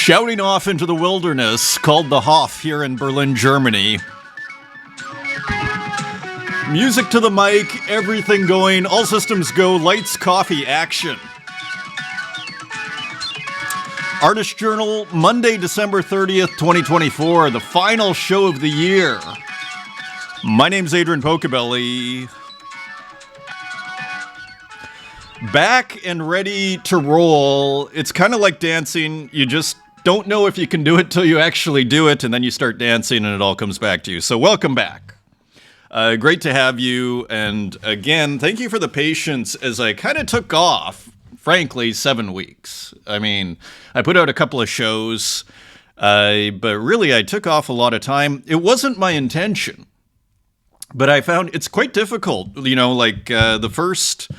Shouting off into the wilderness called the Hof here in Berlin, Germany. Music to the mic, everything going, all systems go, lights, coffee, action. Artist Journal, Monday, December 30th, 2024, the final show of the year. My name's Adrian Pocobelli. Back and ready to roll. It's kind of like dancing. You just don't know if you can do it till you actually do it, and then you start dancing and it all comes back to you. So welcome back. Great to have you. And again, thank you for the patience as I kind of took off, frankly, 7 weeks. I mean, I put out a couple of shows, but really I took off a lot of time. It wasn't my intention, but I found it's quite difficult. You know, like the first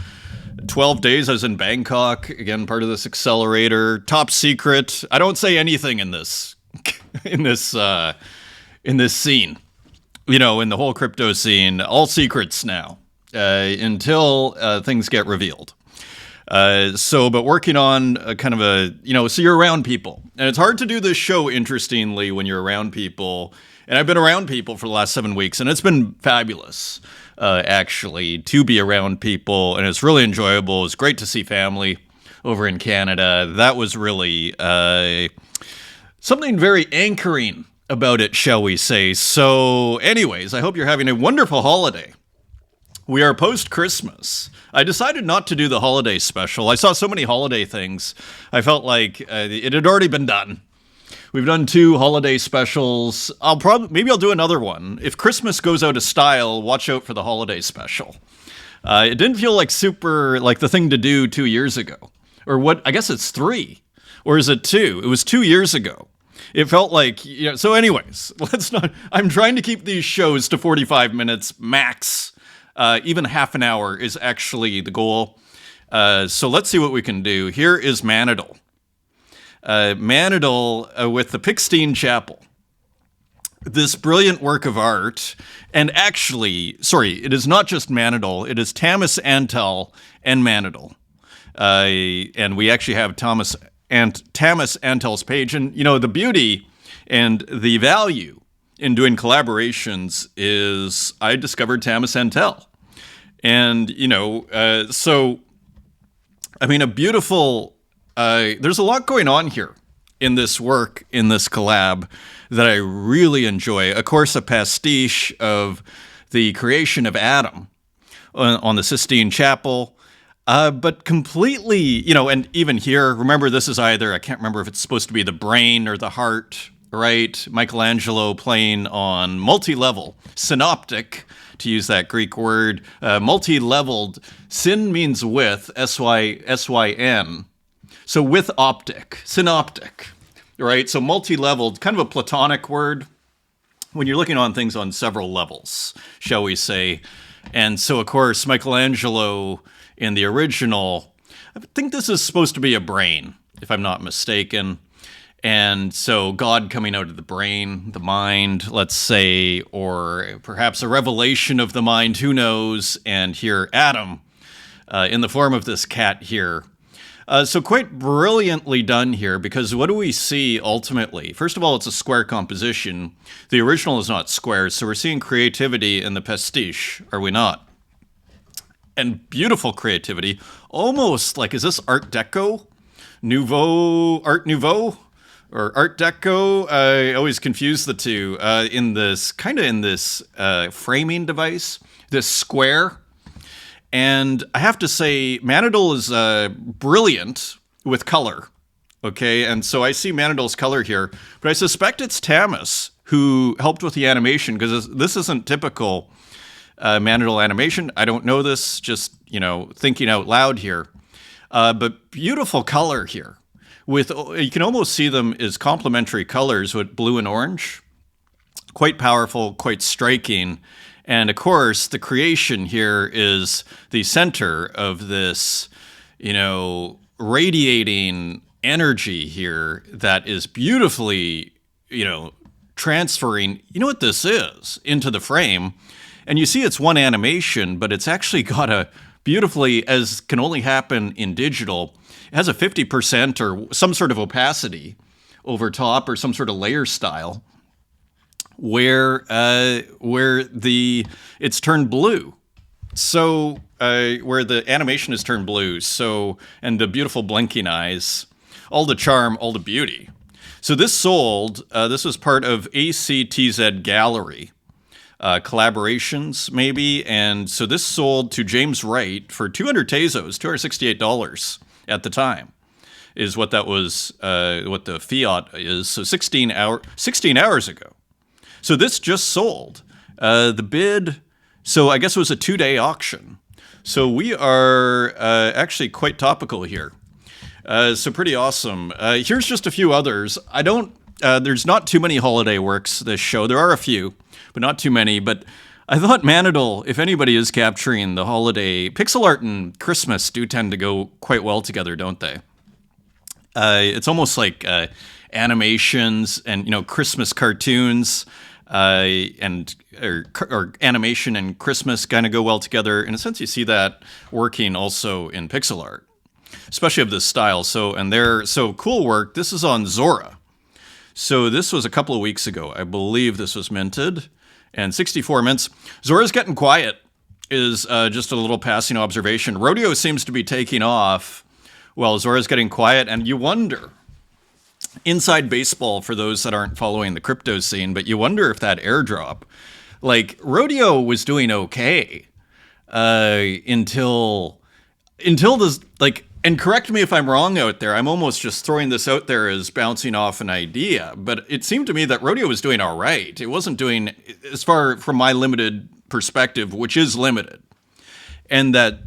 12 days I was in Bangkok, again, part of this accelerator, top secret. I don't say anything in this, in this scene, you know, in the whole crypto scene, all secrets now, until things get revealed. But working on a kind of a, you know, so you're around people, and it's hard to do this show interestingly when you're around people. And I've been around people for the last 7 weeks, and it's been fabulous, actually, to be around people. And it's really enjoyable. It's great to see family over in Canada. That was really something very anchoring about it, shall we say. So anyways, I hope you're having a wonderful holiday. We are post-Christmas. I decided not to do the holiday special. I saw so many holiday things. I felt like it had already been done. We've done 2 holiday specials. Maybe I'll do another one. If Christmas goes out of style, watch out for the holiday special. It didn't feel like super, like the thing to do 2 years ago. Or what, I guess it's 3. Or is it 2? It was 2 years ago. It felt like, you know, so anyways, I'm trying to keep these shows to 45 minutes max. Even half an hour is actually the goal. So let's see what we can do. Here is Manel. Manel with the Pixteen Chapel. This brilliant work of art, and actually, sorry, it is not just Manel, it is Tamas Antel and Manel. And we actually have Tamas Antel's page. And, you know, the beauty and the value in doing collaborations is I discovered Tamas Antel. And, you know, so, I mean, a beautiful... there's a lot going on here in this work, in this collab, that I really enjoy. Of course, a pastiche of the creation of Adam on the Sistine Chapel, but completely, you know, and even here, remember, this is either, I can't remember if it's supposed to be the brain or the heart, right? Michelangelo playing on multi-level, synoptic, to use that Greek word, multi-leveled. Syn means with, S-Y-N. So with optic, synoptic, right? So multi-leveled, kind of a Platonic word when you're looking on things on several levels, shall we say. And so, of course, Michelangelo in the original, I think this is supposed to be a brain, if I'm not mistaken. And so God coming out of the brain, the mind, let's say, or perhaps a revelation of the mind, who knows? And here, Adam, in the form of this cat here. So quite brilliantly done here, because what do we see ultimately? First of all, it's a square composition. The original is not square, so we're seeing creativity in the pastiche, are we not? And beautiful creativity, almost like, is this Art Deco? Art Nouveau? Or Art Deco? I always confuse the two. In this framing device, this square. And I have to say, Manel is brilliant with color, okay? And so I see Manel's color here, but I suspect it's Tamas who helped with the animation, because this isn't typical Manel animation. I don't know this, just, you know, thinking out loud here. But beautiful color here. You can almost see them as complementary colors with blue and orange. Quite powerful, quite striking. And of course, the creation here is the center of this, you know, radiating energy here that is beautifully, you know, transferring, you know what this is, into the frame. And you see it's one animation, but it's actually got a beautifully, as can only happen in digital, it has a 50% or some sort of opacity over top or some sort of layer style where it's turned blue. So where the animation is turned blue. So, and the beautiful blinking eyes, all the charm, all the beauty. So this sold, this was part of ACTZ Gallery collaborations, maybe. And so this sold to James Wright for 200 Tezos, $268 at the time, is what that was, what the fiat is. So 16 hours ago. So this just sold. The bid, so I guess it was a 2-day auction. So we are actually quite topical here. So pretty awesome. Here's just a few others. There's not too many holiday works this show. There are a few, but not too many. But I thought Manel, if anybody is capturing the holiday, pixel art and Christmas do tend to go quite well together, don't they? It's almost like animations and, Christmas cartoons or animation and Christmas kind of go well together. In a sense, you see that working also in pixel art, especially of this style. So cool work. This is on Zora. So this was a couple of weeks ago. I believe this was minted, and 64 mints. Zora's getting quiet is just a little passing observation. Rodeo seems to be taking off while Zora's getting quiet, and you wonder, inside baseball for those that aren't following the crypto scene, but you wonder if that airdrop, like Rodeo was doing okay until this, like, and correct me if I'm wrong out there. I'm almost just throwing this out there as bouncing off an idea, but it seemed to me that Rodeo was doing all right. It wasn't doing, as far from my limited perspective, which is limited, and that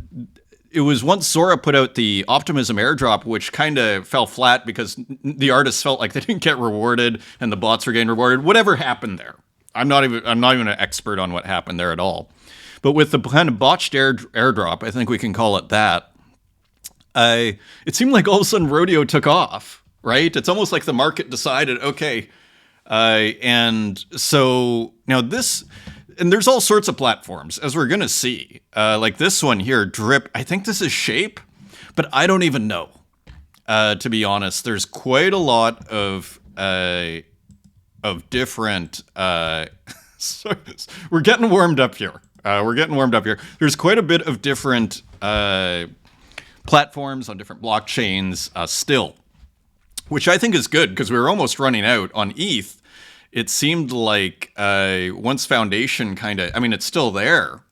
it was once Zora put out the Optimism airdrop, which kind of fell flat because the artists felt like they didn't get rewarded and the bots were getting rewarded. Whatever happened there, I'm not even an expert on what happened there at all. But with the kind of botched airdrop, I think we can call it that. It seemed like all of a sudden Rodeo took off, right? It's almost like the market decided, okay. And so now this, and there's all sorts of platforms, as we're going to see. Like this one here, Drip. I think this is Shape, but I don't even know. To be honest, there's quite a lot of different. So we're getting warmed up here. There's quite a bit of different platforms on different blockchains still, which I think is good because we were almost running out on ETH. It seemed like once Foundation it's still there,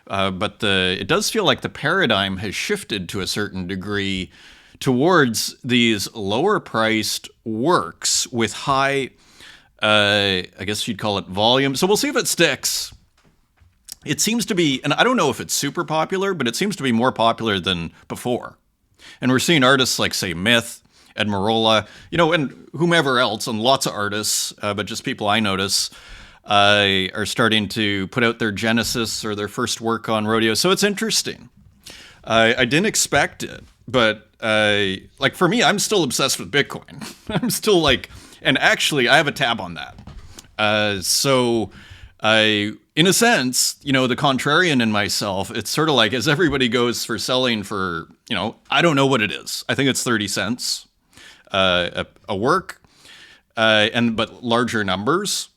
but it does feel like the paradigm has shifted to a certain degree towards these lower priced works with high, I guess you'd call it volume. So we'll see if it sticks. It seems to be, and I don't know if it's super popular, but it seems to be more popular than before. And we're seeing artists like, say, Myth, Ed Marola, and whomever else, and lots of artists, but just people I notice, are starting to put out their genesis or their first work on Rodeo. So it's interesting. I didn't expect it, but for me, I'm still obsessed with Bitcoin. I'm still and actually, I have a tab on that. In a sense, the contrarian in myself, it's sort of like as everybody goes for selling for, I don't know what it is. I think it's 30 cents a work, but larger numbers.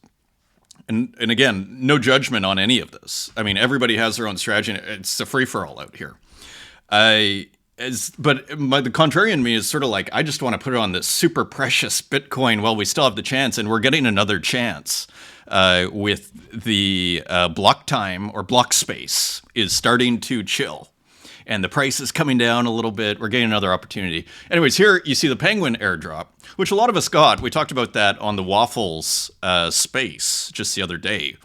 And again, no judgment on any of this. I mean, everybody has their own strategy. It's a free-for-all out here. The contrarian in me is sort of like, I just want to put it on this super precious Bitcoin while we still have the chance, and we're getting another chance. With the block time or block space is starting to chill. And the price is coming down a little bit. We're getting another opportunity. Anyways, here you see the Penguin airdrop, which a lot of us got. We talked about that on the Waffles space just the other day.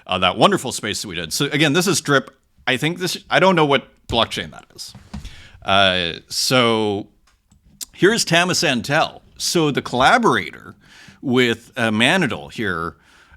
That wonderful space that we did. So again, this is Drip. I don't know what blockchain that is. So here's Tamis Antel. So the collaborator with Manel here.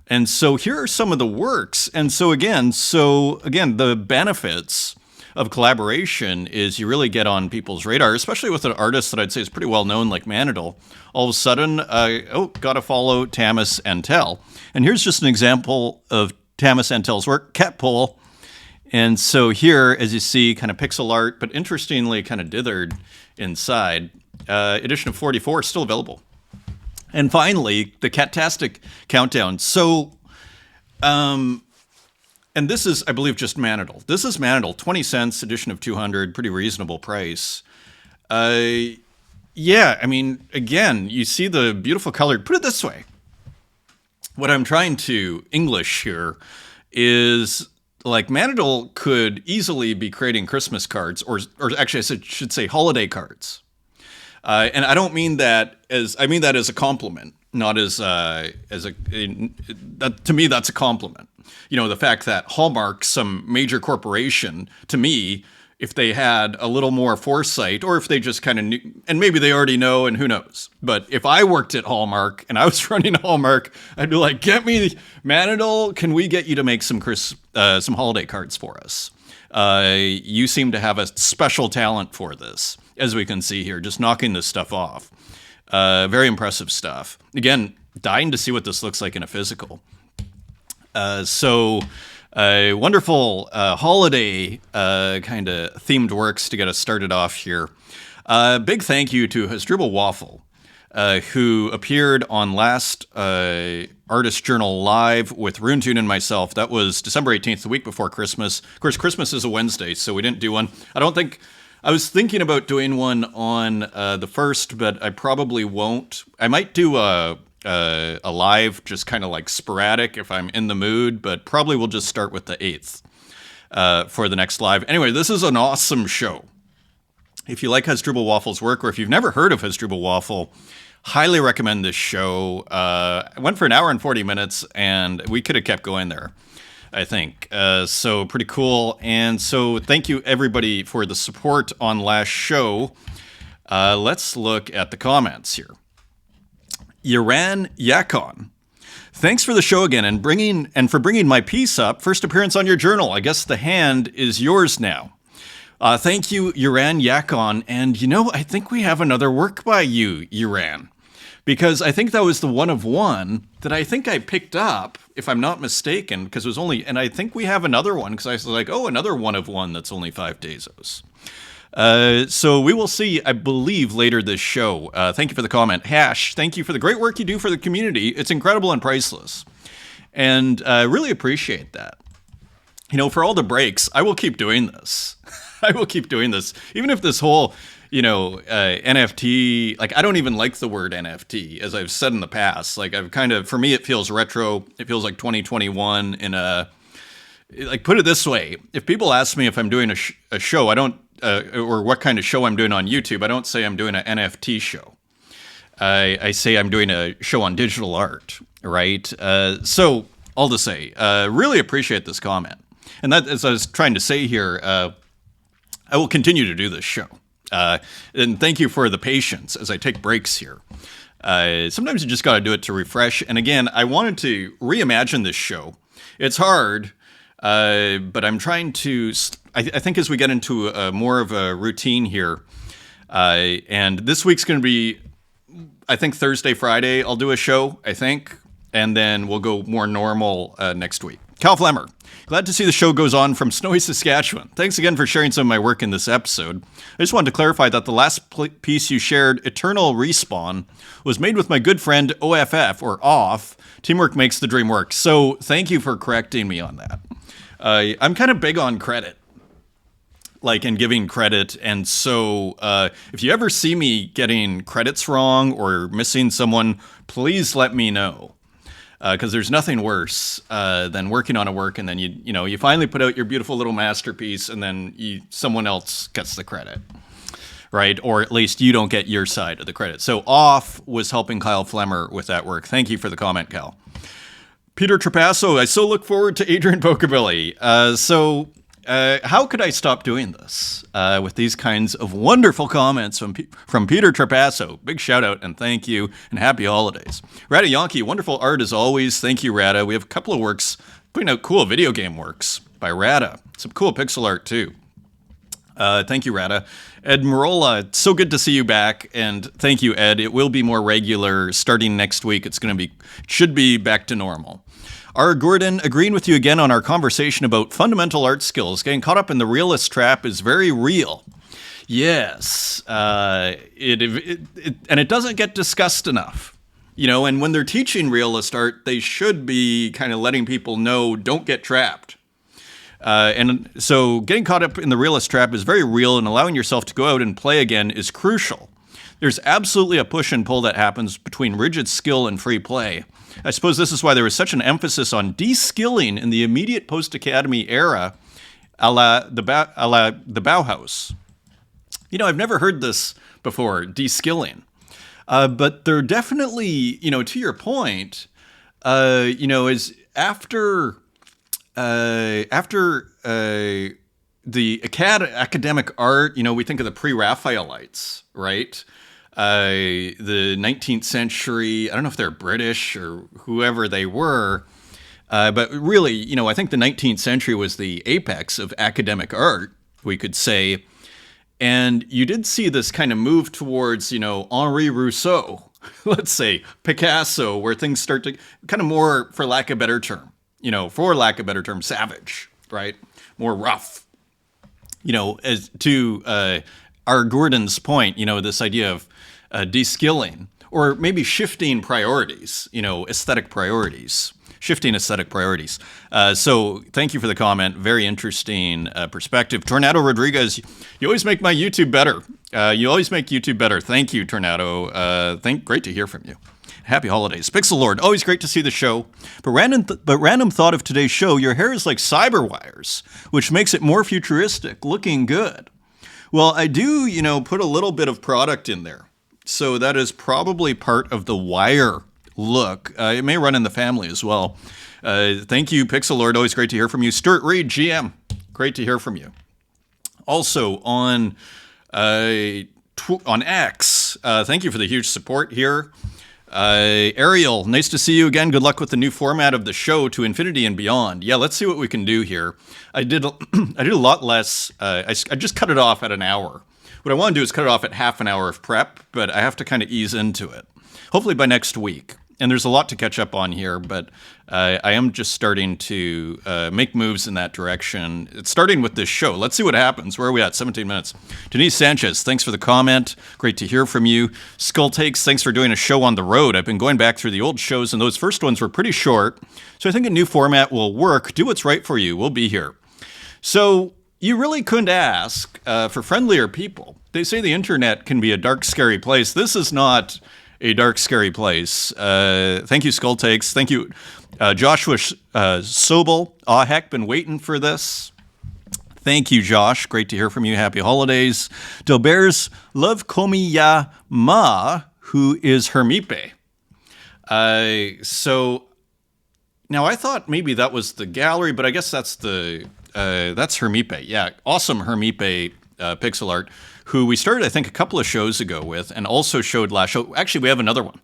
And so here are some of the works. And so again, the benefits of collaboration is you really get on people's radar, especially with an artist that I'd say is pretty well known like Manel. All of a sudden, gotta follow Tamis Antel. And here's just an example of Tamis Antel's work, Cat Pole. And so here, as you see, kind of pixel art, but interestingly kind of dithered inside. Edition of 44 still available. And finally, the Catastic Countdown. So, and this is, I believe, just Manadal. This is Manadal, 20 cents, edition of 200, pretty reasonable price. Yeah, I mean, again, you see the beautiful colored, put it this way. What I'm trying to English here is, like, Manadal could easily be creating Christmas cards, or actually I should say holiday cards. And I don't mean that I mean that as a compliment, not as to me, that's a compliment. You know, the fact that Hallmark, some major corporation, to me, if they had a little more foresight, or if they just kind of knew, and maybe they already know, and who knows. But if I worked at Hallmark and I was running Hallmark, I'd be like, get me, Manadal, can we get you to make some holiday cards for us? You seem to have a special talent for this, as we can see here, just knocking this stuff off. Very impressive stuff. Again, dying to see what this looks like in a physical. Wonderful holiday kind of themed works to get us started off here. Big thank you to Hasdrubal Waffle, who appeared on last Artist Journal Live with Roon Toon and myself. That was December 18th, the week before Christmas. Of course, Christmas is a Wednesday, so we didn't do one. I was thinking about doing one on the 1st, but I probably won't. I might do a live, just kind of like sporadic if I'm in the mood, but probably we'll just start with the 8th for the next live. Anyway, this is an awesome show. If you like Hasdrubal Waffle's work, or if you've never heard of Hasdrubal Waffle, highly recommend this show. I went for an hour and 40 minutes, and we could have kept going there, I think. So pretty cool. And so thank you, everybody, for the support on last show. Let's look at the comments here. Yaran Yakon. Thanks for the show again and for bringing my piece up. First appearance on your journal. I guess the hand is yours now. Thank you, Yaran Yakon. And you know, I think we have another work by you, Yaran, because I think that was the one of one that I think I picked up, if I'm not mistaken, because it was only, and I think we have another one because I was like, oh, another one of one that's only 5 Tezos. So we will see, I believe, later this show. Thank you for the comment. Hash, thank you for the great work you do for the community. It's incredible and priceless. And I really appreciate that. You know, for all the breaks, I will keep doing this. I will keep doing this. Even if this whole, NFT, like, I don't even like the word NFT, as I've said in the past. Like, for me, it feels retro. It feels like 2021 put it this way. If people ask me if I'm doing a show, I don't, or what kind of show I'm doing on YouTube, I don't say I'm doing an NFT show. I say I'm doing a show on digital art, right? So, all to say, really appreciate this comment. And that, as I was trying to say here, I will continue to do this show. And thank you for the patience as I take breaks here. Sometimes you just got to do it to refresh. And again, I wanted to reimagine this show. It's hard, but I'm trying to, I think as we get into more of a routine here, and this week's going to be, I think Thursday, Friday, I'll do a show, I think, and then we'll go more normal next week. Cal Flemmer, glad to see the show goes on from snowy Saskatchewan. Thanks again for sharing some of my work in this episode. I just wanted to clarify that the last piece you shared, Eternal Respawn, was made with my good friend OFF, or OFF. Teamwork makes the dream work. So thank you for correcting me on that. I'm kind of big on credit, and giving credit. And so if you ever see me getting credits wrong or missing someone, please let me know. Because there's nothing worse than working on a work and then you finally put out your beautiful little masterpiece and then someone else gets the credit, right? Or at least you don't get your side of the credit. So Off was helping Kyle Flemmer with that work. Thank you for the comment, Cal. Peter Trapasso, I so look forward to Adrian Pocobelli. How could I stop doing this with these kinds of wonderful comments from Peter Trapasso? Big shout out and thank you and happy holidays. Rada Yankee, wonderful art as always. Thank you, Rada. We have a couple of works putting out cool video game works by Rada. Some cool pixel art too. Thank you, Rada. Ed Marola, so good to see you back. And thank you, Ed. It will be more regular starting next week. Should be back to normal. R. Gordon, agreeing with you again on our conversation about fundamental art skills. Getting caught up in the realist trap is very real. Yes, and it doesn't get discussed enough. And when they're teaching realist art, they should be kind of letting people know, don't get trapped. And so getting caught up in the realist trap is very real, and allowing yourself to go out and play again is crucial. There's absolutely a push and pull that happens between rigid skill and free play. I suppose this is why there was such an emphasis on de-skilling in the immediate post-academy era, a la the Bauhaus. I've never heard this before, de-skilling. But they're definitely, to your point, is after the academic art, we think of the pre-Raphaelites, right? The 19th century, I don't know if they're British or whoever they were, but really, I think the 19th century was the apex of academic art, we could say. And you did see this kind of move towards, Henri Rousseau, let's say Picasso, where things start to kind of more, for lack of a better term, savage, right? More rough. As to R. Gordon's point, this idea of de-skilling, or maybe shifting priorities, aesthetic priorities. Shifting aesthetic priorities. So thank you for the comment. Very interesting perspective. Tornado Rodriguez, you always make my YouTube better. You always make YouTube better. Thank you, Tornado. Great to hear from you. Happy holidays. Pixel Lord, always great to see the show. But random thought of today's show, your hair is like cyber wires, which makes it more futuristic, looking good. Well, I do, put a little bit of product in there. So that is probably part of the wire look. It may run in the family as well. Thank you, Pixel Lord. Always great to hear from you. Stuart Reed, GM. Great to hear from you. Also on X, thank you for the huge support here. Ariel, nice to see you again. Good luck with the new format of the show to infinity and beyond. Yeah, let's see what we can do here. I did a lot less. I just cut it off at an hour. What I want to do is cut it off at half an hour of prep, but I have to kind of ease into it. Hopefully by next week. And there's a lot to catch up on here, but I am just starting to make moves in that direction. It's starting with this show. Let's see what happens. Where are we at? 17 minutes. Denise Sanchez, thanks for the comment. Great to hear from you. Skull Takes, thanks for doing a show on the road. I've been going back through the old shows, and those first ones were pretty short. So I think a new format will work. Do what's right for you. We'll be here. So you really couldn't ask for friendlier people. They say the internet can be a dark, scary place. This is not a dark, scary place. Thank you, Skull Takes. Thank you, Joshua Sobel. Aw, heck, been waiting for this. Thank you, Josh. Great to hear from you. Happy holidays. Delbert's Love Komiya Ma, who is Hermipe. So now I thought maybe that was the gallery, but I guess that's that's Hermipe. Yeah, awesome Hermipe pixel art, who we started, I think, a couple of shows ago with, and also showed last show. Actually, we have another one.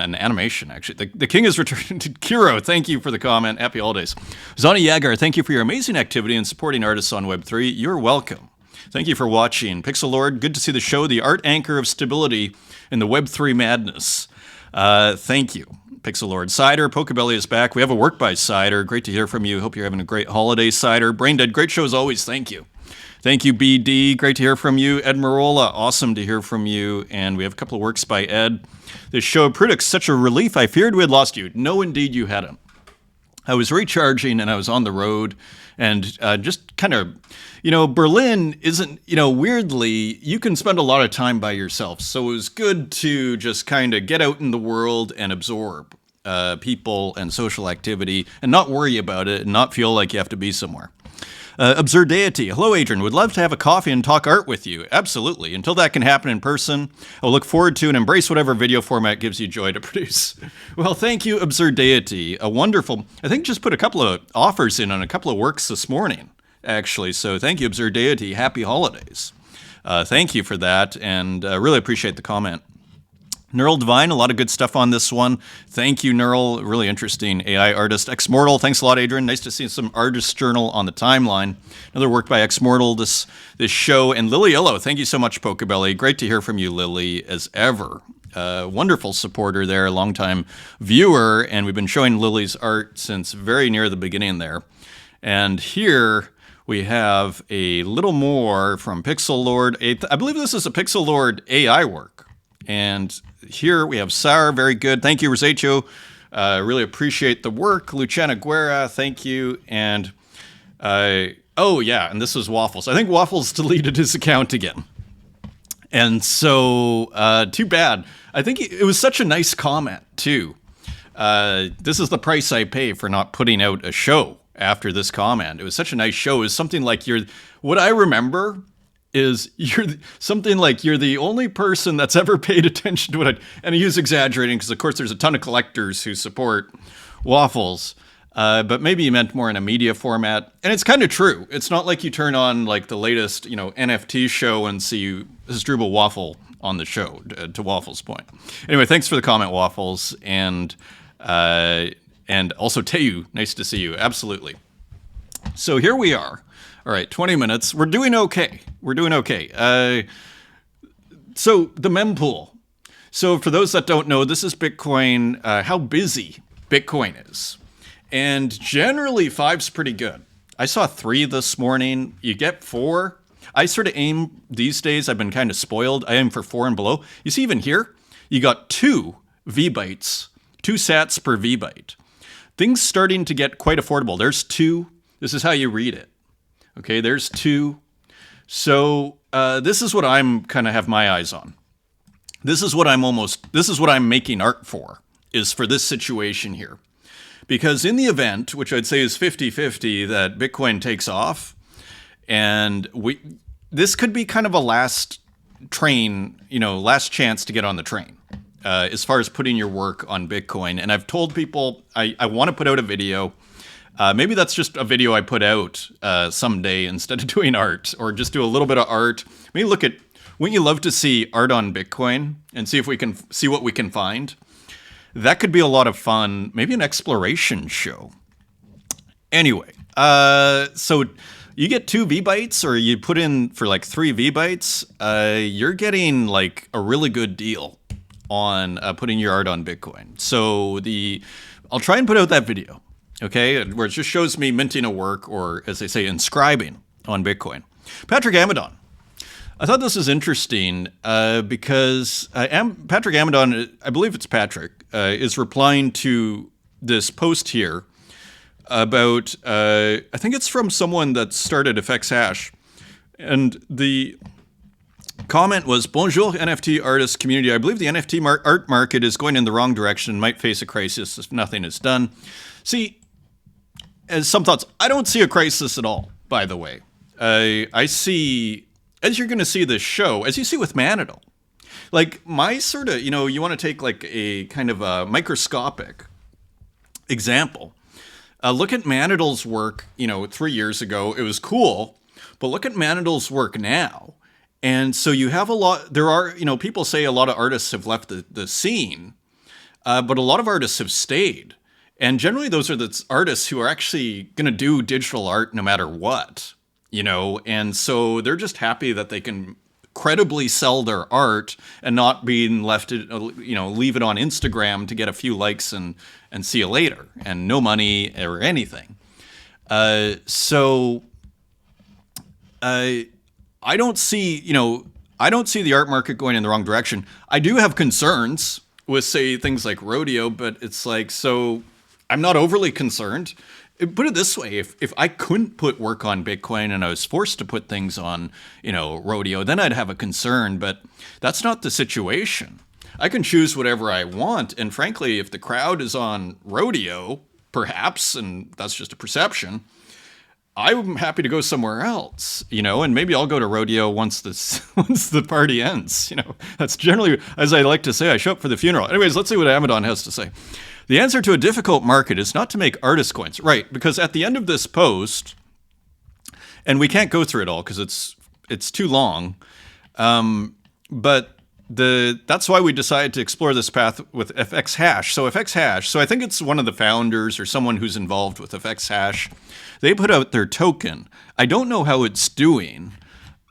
An animation, actually. The King is returning to Kiro. Thank you for the comment. Happy holidays. Zani Yagar, thank you for your amazing activity in supporting artists on Web3. You're welcome. Thank you for watching. Pixel Lord, good to see the show, the art anchor of stability in the Web3 madness. Thank you, Pixel Lord. Cider, Pocobelli is back. We have a work by Cider. Great to hear from you. Hope you're having a great holiday, Cider. Braindead, great show as always. Thank you. Thank you, BD. Great to hear from you. Ed Marola, awesome to hear from you. And we have a couple of works by Ed. This show, Prudix, such a relief. I feared we had lost you. No, indeed, you hadn't. I was recharging and I was on the road and just kind of, Berlin isn't, weirdly, you can spend a lot of time by yourself. So it was good to just kind of get out in the world and absorb people and social activity and not worry about it and not feel like you have to be somewhere. Absurdity. Hello, Adrian. Would love to have a coffee and talk art with you. Absolutely. Until that can happen in person, I'll look forward to and embrace whatever video format gives you joy to produce. Well, thank you, Absurdity. A wonderful, I think just put a couple of offers in on a couple of works this morning, actually. So thank you, Absurdity. Happy holidays. Thank you for that, and really appreciate the comment. Neural Divine, a lot of good stuff on this one. Thank you, Neural. Really interesting AI artist. Xmortal, thanks a lot, Adrian. Nice to see some artist journal on the timeline. Another work by Xmortal, this show. And Lily Illo, thank you so much, Pocobelli. Great to hear from you, Lily, as ever. Wonderful supporter there, longtime viewer. And we've been showing Lily's art since very near the beginning there. And here we have a little more from Pixel Lord. I believe this is a Pixel Lord AI work. And here. We have Sar, very good. Thank you, Rosacho. Really appreciate the work. Luciana Guerra, thank you. And oh yeah, and this was Waffles. I think Waffles deleted his account again. And so, too bad. I think it was such a nice comment, too. This is the price I pay for not putting out a show after this comment. It was such a nice show. It was something like what I remember is you're the only person that's ever paid attention to what and he was exaggerating because, of course, there's a ton of collectors who support Waffles. But maybe you meant more in a media format. And it's kind of true. It's not like you turn on like the latest, NFT show and see Hasdrubal Waffle on the show, to Waffle's point. Anyway, thanks for the comment, Waffles. And also Teu, nice to see you. Absolutely. So here we are. All right, 20 minutes. We're doing okay. So the mempool. So for those that don't know, this is Bitcoin, how busy Bitcoin is. And generally, 5's pretty good. I saw 3 this morning. You get 4. I sort of aim these days. I've been kind of spoiled. I aim for 4 and below. You see, even here, you got 2 V-bytes, 2 sats per V-byte. Things starting to get quite affordable. There's 2. This is how you read it. Okay, there's 2. So this is what I'm kind of have my eyes on. This is what I'm making art for, is for this situation here. Because in the event, which I'd say is 50-50, that Bitcoin takes off, and this could be kind of a last chance to get on the train, as far as putting your work on Bitcoin. And I've told people I want to put out a video. Maybe that's just a video I put out someday instead of doing art, or just do a little bit of art. Maybe wouldn't you love to see art on Bitcoin and see if we can see what we can find? That could be a lot of fun. Maybe an exploration show. Anyway, so you get 2 V-bytes, or you put in for like 3 V-bytes, you're getting like a really good deal on putting your art on Bitcoin. So I'll try and put out that video, okay, where it just shows me minting a work, or as they say, inscribing on Bitcoin. Patrick Amadon. I thought this was interesting because Patrick Amadon, I believe it's Patrick, is replying to this post here about, I think it's from someone that started FX Hash. And the comment was, Bonjour, NFT artist community. I believe the NFT art market is going in the wrong direction and might face a crisis if nothing is done. See, as some thoughts, I don't see a crisis at all, by the way. I see... As you're going to see this show, as you see with Manel, like my sort of, you want to take like a kind of a microscopic example. Look at Manel's work, 3 years ago. It was cool, but look at Manel's work now. And so you have people say a lot of artists have left the scene, but a lot of artists have stayed. And generally those are the artists who are actually going to do digital art no matter what. And so they're just happy that they can credibly sell their art and not being left to, leave it on Instagram to get a few likes and see you later and no money or anything. So I don't see the art market going in the wrong direction. I do have concerns with, say, things like Rodeo, but it's like, so I'm not overly concerned. Put it this way, if I couldn't put work on Bitcoin and I was forced to put things on, Rodeo, then I'd have a concern, but that's not the situation. I can choose whatever I want, and frankly, if the crowd is on Rodeo, perhaps, and that's just a perception, I'm happy to go somewhere else, and maybe I'll go to Rodeo once the party ends, That's generally, as I like to say, I show up for the funeral. Anyways, let's see what Amadon has to say. The answer to a difficult market is not to make artist coins. Right, because at the end of this post, and we can't go through it all because it's too long, but that's why we decided to explore this path with FX Hash. So FX Hash, so I think it's one of the founders or someone who's involved with FX Hash. They put out their token. I don't know how it's doing.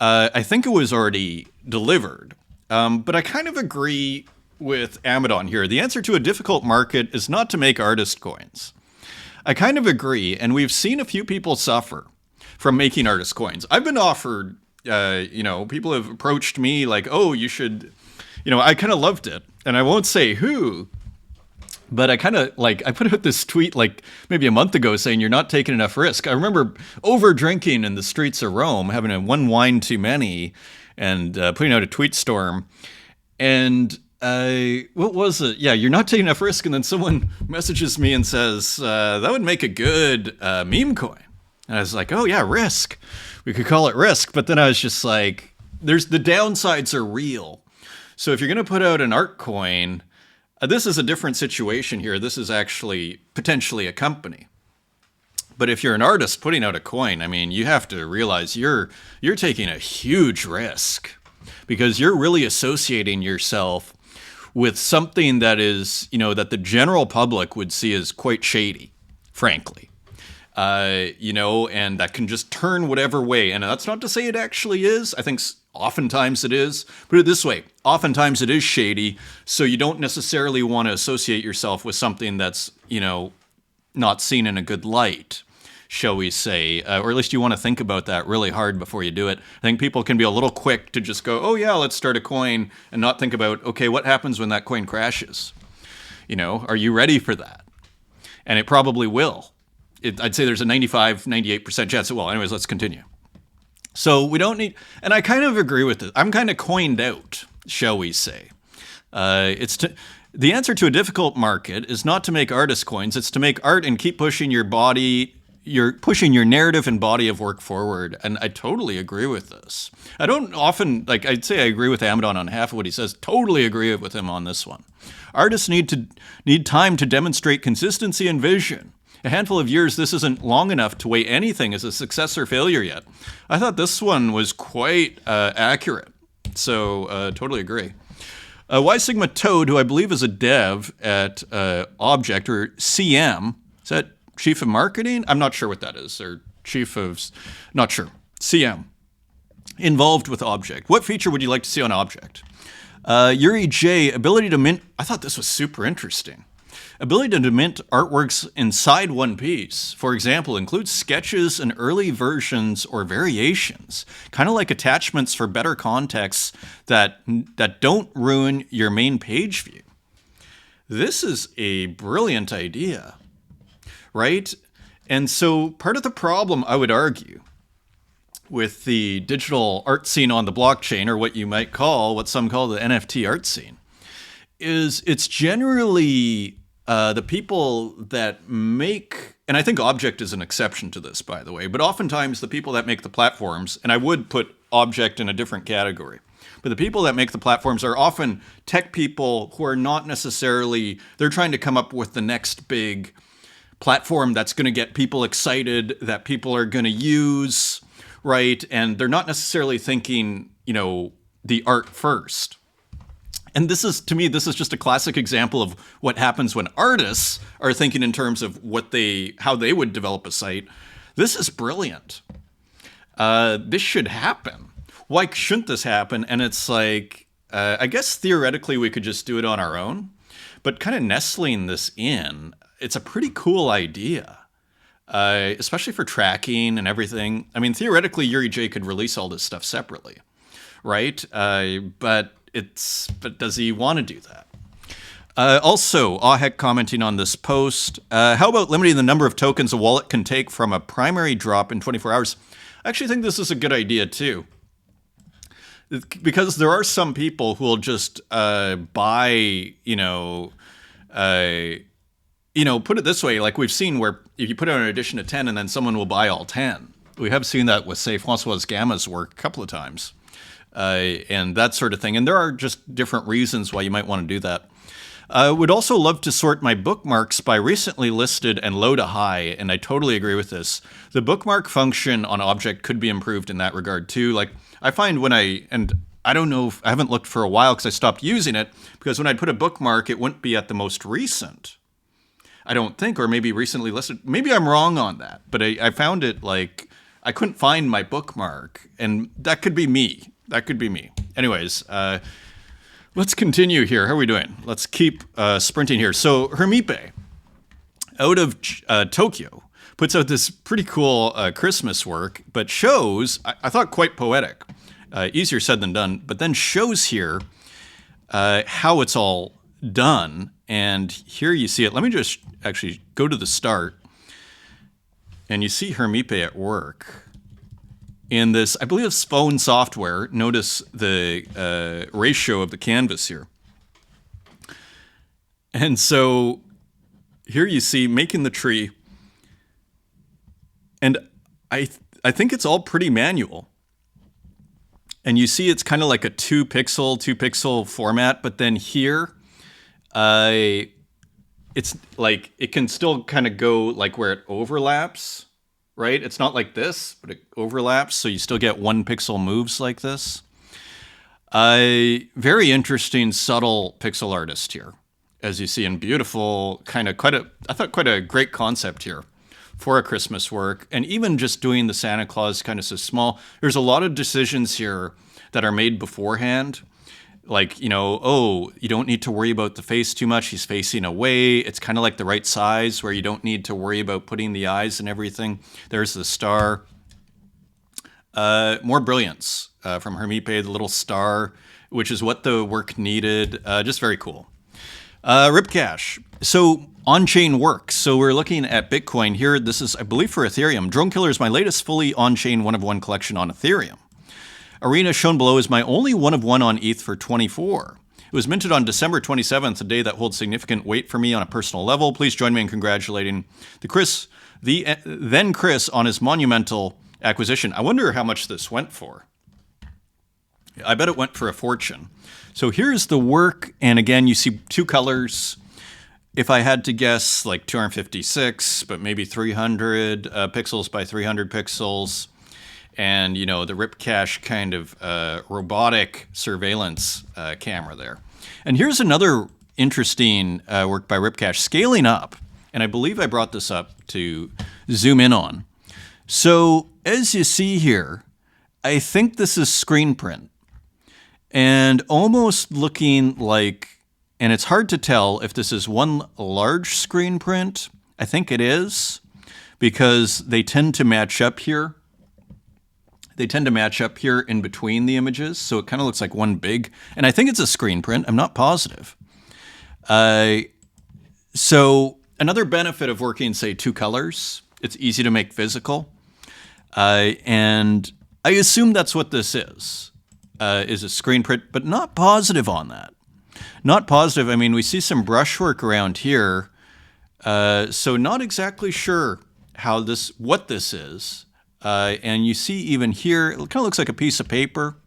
I think it was already delivered, but I kind of agree with Amadon here. The answer to a difficult market is not to make artist coins. I kind of agree, and we've seen a few people suffer from making artist coins. I've been offered, people have approached me like, oh, you should, I kind of loved it. and I won't say who, but I kind of like, I put out this tweet like maybe a month ago saying you're not taking enough risk. I remember over drinking in the streets of Rome, having a one wine too many, and putting out a tweet storm. And what was it? Yeah, you're not taking enough risk. And then someone messages me and says, that would make a good meme coin. And I was like, oh yeah, risk. We could call it risk. But then I was just like, the downsides are real. So if you're going to put out an art coin, this is a different situation here. This is actually potentially a company. But if you're an artist putting out a coin, I mean, you have to realize you're taking a huge risk, because you're really associating yourself with something that is, that the general public would see as quite shady, frankly. And that can just turn whatever way. And that's not to say it actually is. I think oftentimes it is. Put it this way, oftentimes it is shady, so you don't necessarily want to associate yourself with something that's, not seen in a good light, shall we say, or at least you want to think about that really hard before you do it. I think people can be a little quick to just go, oh yeah, let's start a coin, and not think about, okay, what happens when that coin crashes? Are you ready for that? And it probably will. I'd say there's a 95, 98% chance it will. Anyways, let's continue. So we don't need, and I kind of agree with it. I'm kind of coined out, shall we say. The answer to a difficult market is not to make artist coins. It's to make art and keep pushing your body. You're pushing your narrative and body of work forward. And I totally agree with this. I don't often, I'd say I agree with Amadon on half of what he says. Totally agree with him on this one. Artists need time to demonstrate consistency and vision. A handful of years, this isn't long enough to weigh anything as a success or failure yet. I thought this one was quite accurate. So totally agree. Y Sigma Toad, who I believe is a dev at Object, or CM, is that Chief of Marketing? I'm not sure what that is, or Chief of, not sure. CM, involved with Object. What feature would you like to see on Object? Yuri J, ability to mint, I thought this was super interesting. Ability to mint artworks inside one piece, for example, includes sketches and early versions or variations, kind of like attachments for better context that don't ruin your main page view. This is a brilliant idea, right? And so part of the problem, I would argue, with the digital art scene on the blockchain, or what some call the NFT art scene, is it's generally the people that make, and I think Object is an exception to this, by the way, but oftentimes the people that make the platforms, and I would put Object in a different category, but the people that make the platforms are often tech people who are not necessarily, they're trying to come up with the next big platform that's going to get people excited, that people are going to use, right? And they're not necessarily thinking, the art first. And to me, this is just a classic example of what happens when artists are thinking in terms of how they would develop a site. This is brilliant. This should happen. Why shouldn't this happen? And it's like, I guess theoretically we could just do it on our own, but kind of nestling this in, it's a pretty cool idea, especially for tracking and everything. I mean, theoretically, Yuri J could release all this stuff separately, right? But does he want to do that? Also, Ahek commenting on this post, how about limiting the number of tokens a wallet can take from a primary drop in 24 hours? I actually think this is a good idea too. Because there are some people who will just buy, put it this way, like we've seen where if you put out an edition of 10 and then someone will buy all 10. We have seen that with, say, Francois Gamma's work a couple of times. And that sort of thing. And there are just different reasons why you might want to do that. I would also love to sort my bookmarks by recently listed and low to high, and I totally agree with this. The bookmark function on Object could be improved in that regard too. Like I find and I don't know, I haven't looked for a while because I stopped using it, because when I'd put a bookmark, it wouldn't be at the most recent, I don't think, or maybe recently listed. Maybe I'm wrong on that, but I found it like I couldn't find my bookmark, and that could be me. That could be me. Anyways, let's continue here. How are we doing? Let's keep sprinting here. So Hermipe, out of Tokyo, puts out this pretty cool Christmas work, but shows, I thought quite poetic, easier said than done, but then shows here how it's all done. And here you see it. Let me just actually go to the start. And you see Hermipe at work in this, I believe it's phone software. Notice the ratio of the canvas here. And so here you see making the tree. And I think it's all pretty manual. And you see it's kind of like a two pixel format. But then here, it's like it can still kind of go like where it overlaps, right? It's not like this, but it overlaps. So you still get 1 pixel moves like this. Very interesting, subtle pixel artist here. As you see, in beautiful, I thought quite a great concept here for a Christmas work. And even just doing the Santa Claus kind of so small, there's a lot of decisions here that are made beforehand. Like, you don't need to worry about the face too much. He's facing away. It's kind of like the right size where you don't need to worry about putting the eyes and everything. There's the star. More brilliance from Hermipe, the little star, which is what the work needed. Just very cool. Ripcache. So on-chain work. So we're looking at Bitcoin here. This is, I believe, for Ethereum. Drone Killer is my latest fully on-chain one-of-one collection on Ethereum. Arena shown below is my only one-of-one on ETH for 24. It was minted on December 27th, a day that holds significant weight for me on a personal level. Please join me in congratulating then Chris on his monumental acquisition. I wonder how much this went for. I bet it went for a fortune. So here's the work, and again, you see 2 colors. If I had to guess, like 256, but maybe 300 pixels by 300 pixels. And, the Ripcache kind of robotic surveillance camera there. And here's another interesting work by Ripcache, scaling up. And I believe I brought this up to zoom in on. So as you see here, I think this is screen print. And almost looking like, and it's hard to tell if this is one large screen print. I think it is, because they tend to match up here. They tend to match up here in between the images, so it kind of looks like one big, and I think it's a screen print. I'm not positive. So another benefit of working, say, 2 colors, it's easy to make physical. And I assume that's what this is a screen print, but not positive on that. Not positive. I mean, we see some brushwork around here, so not exactly sure what this is. And you see even here, it kind of looks like a piece of paper.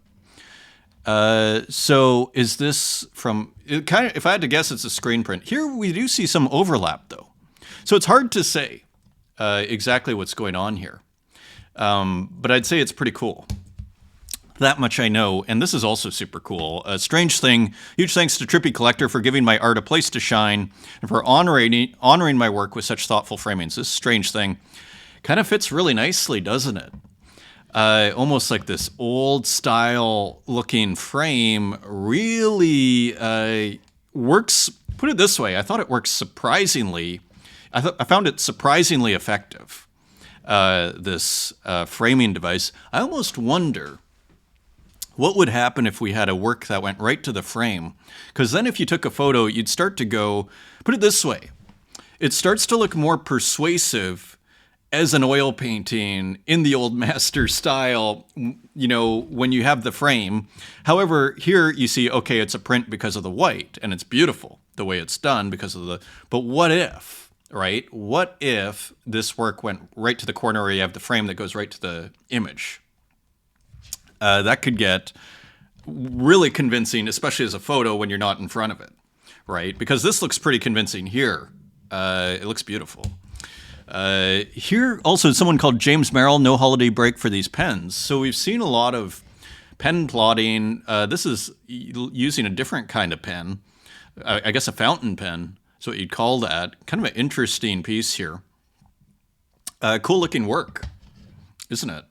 So is this if I had to guess, it's a screen print. Here we do see some overlap though. So it's hard to say exactly what's going on here. But I'd say it's pretty cool. That much I know, and this is also super cool. A strange thing, huge thanks to Trippy Collector for giving my art a place to shine and for honoring my work with such thoughtful framings. This strange thing kind of fits really nicely, doesn't it? Almost like this old style looking frame really works. Put it this way, I thought it works surprisingly. I found it surprisingly effective, this framing device. I almost wonder what would happen if we had a work that went right to the frame? Because then if you took a photo, you'd start to go, put it this way, it starts to look more persuasive as an oil painting in the old master style, when you have the frame. However, here you see, okay, it's a print because of the white, and it's beautiful the way it's done because of but what if, right? What if this work went right to the corner where you have the frame that goes right to the image? That could get really convincing, especially as a photo when you're not in front of it, right? Because this looks pretty convincing here. It looks beautiful. Here also someone called James Merrill, no holiday break for these pens. So we've seen a lot of pen plotting. This is using a different kind of pen, I guess a fountain pen. So what you'd call that. Kind of an interesting piece here. Cool looking work, isn't it?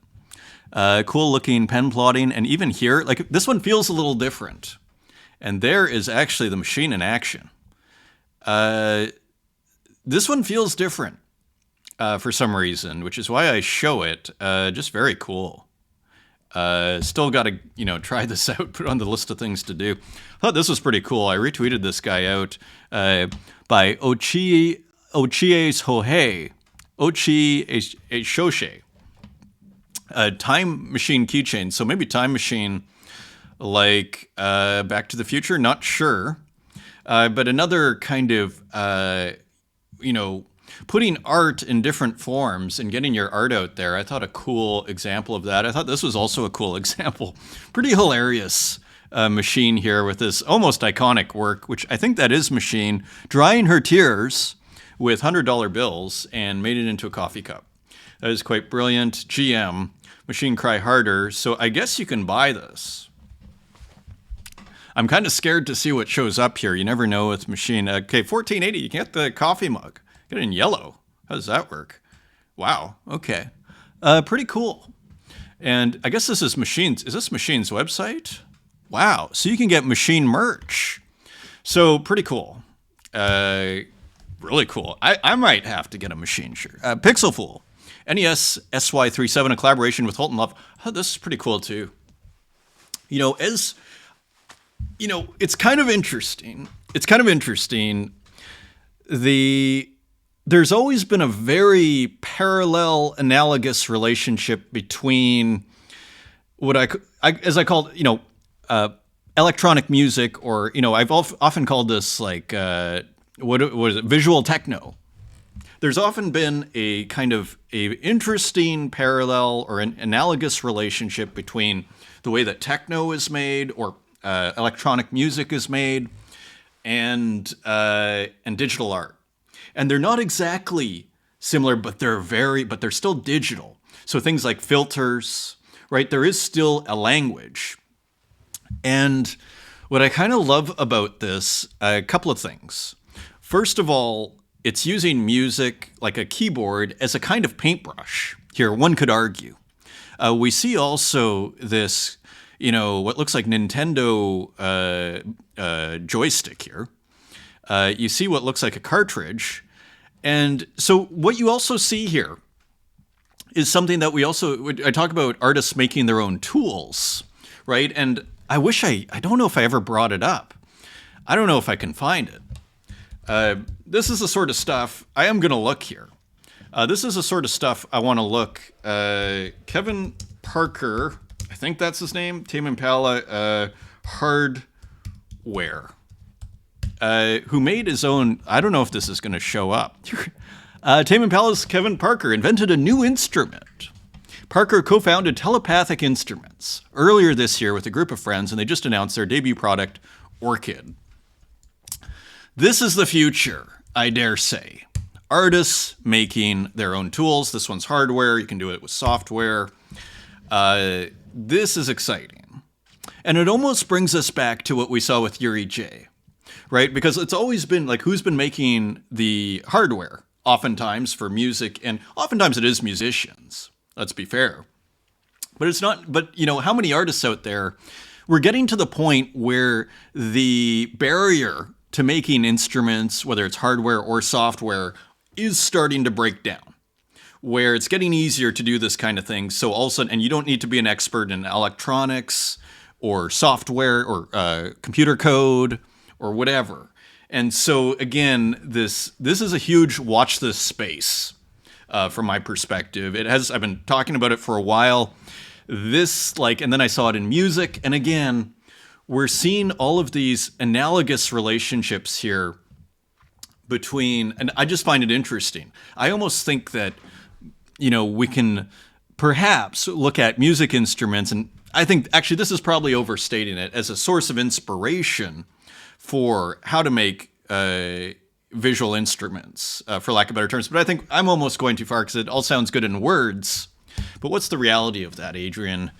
Cool looking pen plotting. And even here, like this one feels a little different. And there is actually the machine in action. This one feels different. For some reason, which is why I show it. Just very cool. Still got to, try this out, put it on the list of things to do. I thought this was pretty cool. I retweeted this guy out by Ochie's Hohei, Ochi Shoshe. Time machine keychain. So maybe time machine like Back to the Future, not sure. But another kind of, putting art in different forms and getting your art out there. I thought a cool example of that. I thought this was also a cool example. Pretty hilarious machine here with this almost iconic work, which I think that is machine, drying her tears with $100 bills and made it into a coffee cup. That is quite brilliant. GM, Machine Cry Harder. So I guess you can buy this. I'm kind of scared to see what shows up here. You never know with machine. Okay, $14.80. You can get the coffee mug. Get it in yellow. How does that work? Wow. Okay. Pretty cool. And I guess this is Machine's. Is this Machine's website? Wow. So you can get Machine merch. So pretty cool. Really cool. I might have to get a Machine shirt. Pixel Fool. NES SY37, a collaboration with Holton Love. Oh, this is pretty cool too. It's kind of interesting. There's always been a very parallel, analogous relationship between what I call electronic music, or I've often called this like what is it, visual techno. There's often been a kind of a interesting parallel or an analogous relationship between the way that techno is made, or electronic music is made, and digital art. And they're not exactly similar, but they're still digital. So things like filters, right? There is still a language. And what I kind of love about this, a couple of things. First of all, it's using music like a keyboard as a kind of paintbrush. Here, one could argue. We see also this, what looks like Nintendo joystick here. You see what looks like a cartridge. And so what you also see here is something that I talk about artists making their own tools, right? And I don't know if I ever brought it up. I don't know if I can find it. This is the sort of stuff, I am going to look here. This is the sort of stuff I want to look. Kevin Parker, I think that's his name, Tame Impala Hardware. Who made his own, I don't know if this is going to show up. Tame Impala's Kevin Parker invented a new instrument. Parker co-founded Telepathic Instruments earlier this year with a group of friends, and they just announced their debut product, Orchid. This is the future, I dare say. Artists making their own tools. This one's hardware. You can do it with software. This is exciting. And it almost brings us back to what we saw with Yuri J. Right? Because it's always been like, who's been making the hardware? Oftentimes for music, and oftentimes it is musicians. Let's be fair. But it's not, how many artists out there, we're getting to the point where the barrier to making instruments, whether it's hardware or software, is starting to break down. Where it's getting easier to do this kind of thing. So all of a sudden, and you don't need to be an expert in electronics or software or computer code or whatever. And so again, this is a huge watch this space from my perspective. I've been talking about it for a while. And then I saw it in music. And again, we're seeing all of these analogous relationships here between, and I just find it interesting. I almost think that, we can perhaps look at music instruments, and I think actually this is probably overstating it, as a source of inspiration for how to make visual instruments, for lack of better terms. But I think I'm almost going too far because it all sounds good in words. But what's the reality of that, Adrian?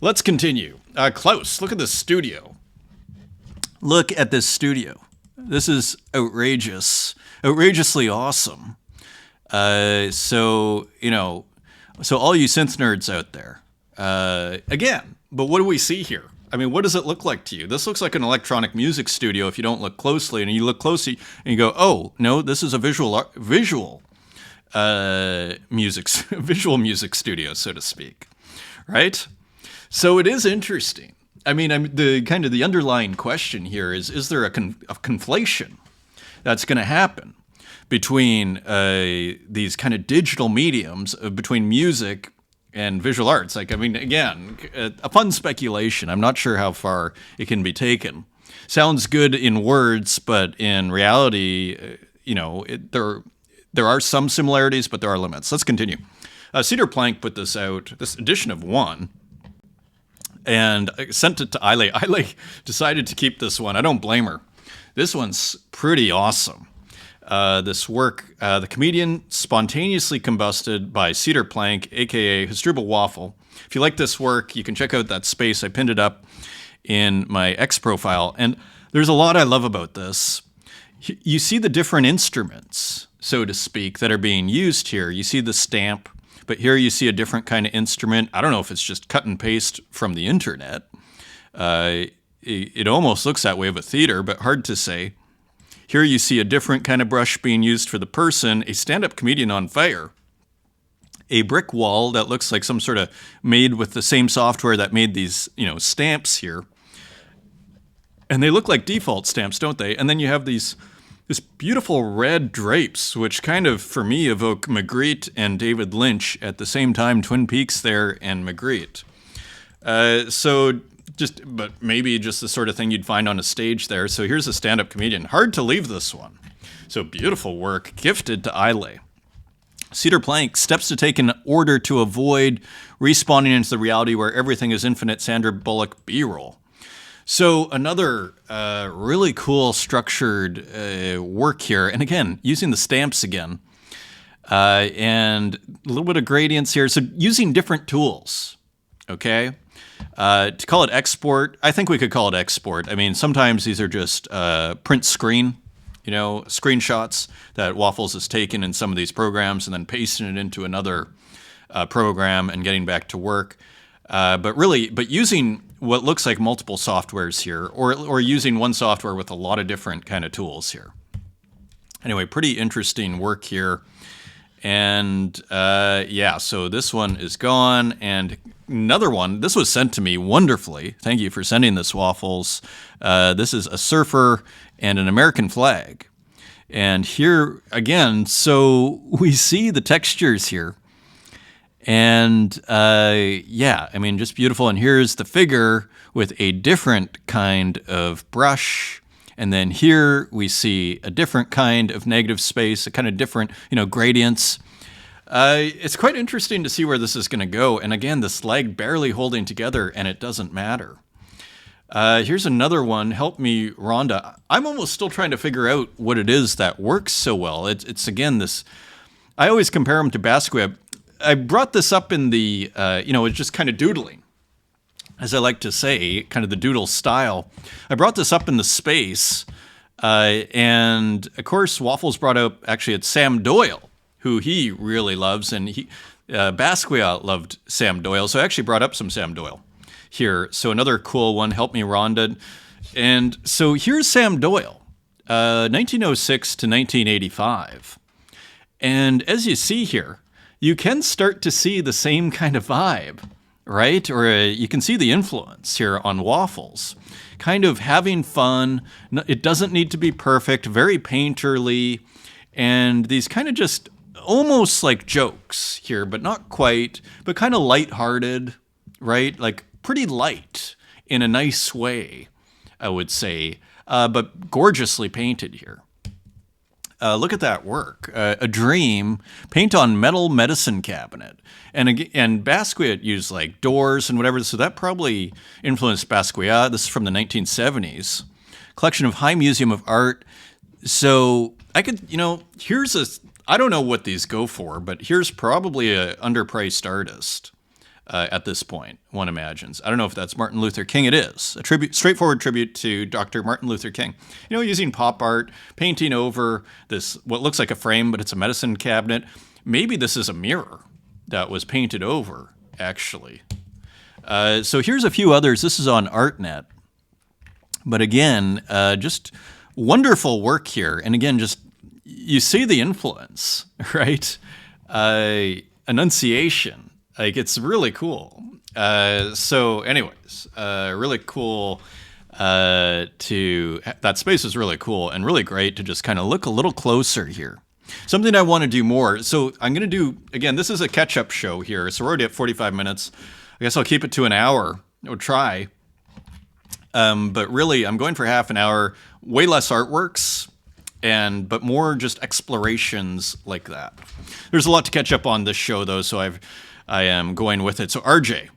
Let's continue. Klaus, look at this studio. Look at this studio. This is outrageous. Outrageously awesome. So all you synth nerds out there, again, but what do we see here? I mean, what does it look like to you? This looks like an electronic music studio if you don't look closely, and you look closely and you go, oh, no, this is a visual music studio, so to speak, right? So it is interesting. I mean, the underlying question here is there a conflation that's going to happen between these kind of digital mediums, between music and visual arts? Like, I mean, again, a fun speculation. I'm not sure how far it can be taken. Sounds good in words, but in reality, there are some similarities, but there are limits. Let's continue. Cedar Plank put this out, this edition of 1, and I sent it to Eiley. Eiley decided to keep this one. I don't blame her. This one's pretty awesome. This work, The Comedian Spontaneously Combusted by Cedar Plank, a.k.a. Hasdrubal Waffle. If you like this work, you can check out that space. I pinned it up in my X profile. And there's a lot I love about this. You see the different instruments, so to speak, that are being used here. You see the stamp, but here you see a different kind of instrument. I don't know if it's just cut and paste from the internet. It almost looks that way of a theater, but hard to say. Here you see a different kind of brush being used for the person, a stand-up comedian on fire, a brick wall that looks like some sort of made with the same software that made these, stamps here. And they look like default stamps, don't they? And then you have this beautiful red drapes, which kind of, for me, evoke Magritte and David Lynch at the same time, Twin Peaks there and Magritte. But maybe just the sort of thing you'd find on a stage there. So here's a stand-up comedian. Hard to leave this one. So beautiful work, gifted to Eiley. Cedar Plank, steps to take in order to avoid respawning into the reality where everything is infinite Sandra Bullock B-roll. So another really cool structured work here. And again, using the stamps again. And a little bit of gradients here. So using different tools, okay? To call it export, I think we could call it export. I mean, sometimes these are just print screen, screenshots that Waffles has taken in some of these programs and then pasting it into another program and getting back to work. But using what looks like multiple softwares here, or using one software with a lot of different kind of tools here. Anyway, pretty interesting work here. And so this one is gone. And another one, this was sent to me wonderfully. Thank you for sending this, Waffles. This is a surfer and an American flag. And here, again, so we see the textures here. And just beautiful. And here's the figure with a different kind of brush. And then here we see a different kind of negative space, a kind of different, gradients. It's quite interesting to see where this is going to go. And again, this leg barely holding together, and it doesn't matter. Here's another one. Help me, Rhonda. I'm almost still trying to figure out what it is that works so well. It's again, this, I always compare them to Basquiat. I brought this up in the, it's just kind of doodling, as I like to say, kind of the doodle style. I brought this up in the space, and of course, Waffles brought up, actually, it's Sam Doyle, who he really loves, and Basquiat loved Sam Doyle, so I actually brought up some Sam Doyle here. So another cool one, Help Me, Rhonda. And so here's Sam Doyle, 1906 to 1985. And as you see here, you can start to see the same kind of vibe, right? Or you can see the influence here on Waffles. Kind of having fun. It doesn't need to be perfect, very painterly. And these kind of just almost like jokes here, but not quite, but kind of lighthearted, right? Like pretty light in a nice way, I would say, but gorgeously painted here. Look at that work. A Dream, paint on metal medicine cabinet. And Basquiat used like doors and whatever, so that probably influenced Basquiat. This is from the 1970s. Collection of High Museum of Art. So I could, I don't know what these go for, but here's probably a underpriced artist at this point, one imagines. I don't know if that's Martin Luther King. It is. A straightforward tribute to Dr. Martin Luther King. Using pop art, painting over this, what looks like a frame, but it's a medicine cabinet. Maybe this is a mirror that was painted over, actually. So here's a few others. This is on ArtNet. But again, just wonderful work here. And again, just you see the influence, right? Enunciation. Like, it's really cool. So, anyways, really cool. That space is really cool and really great to just kind of look a little closer here. Something I want to do more. So I'm going to do, again, this is a catch-up show here. So we're already at 45 minutes. I guess I'll keep it to an hour. Or try. But really, I'm going for half an hour. Way less artworks, but more just explorations like that. There's a lot to catch up on this show, though, so I am going with it. So RJ.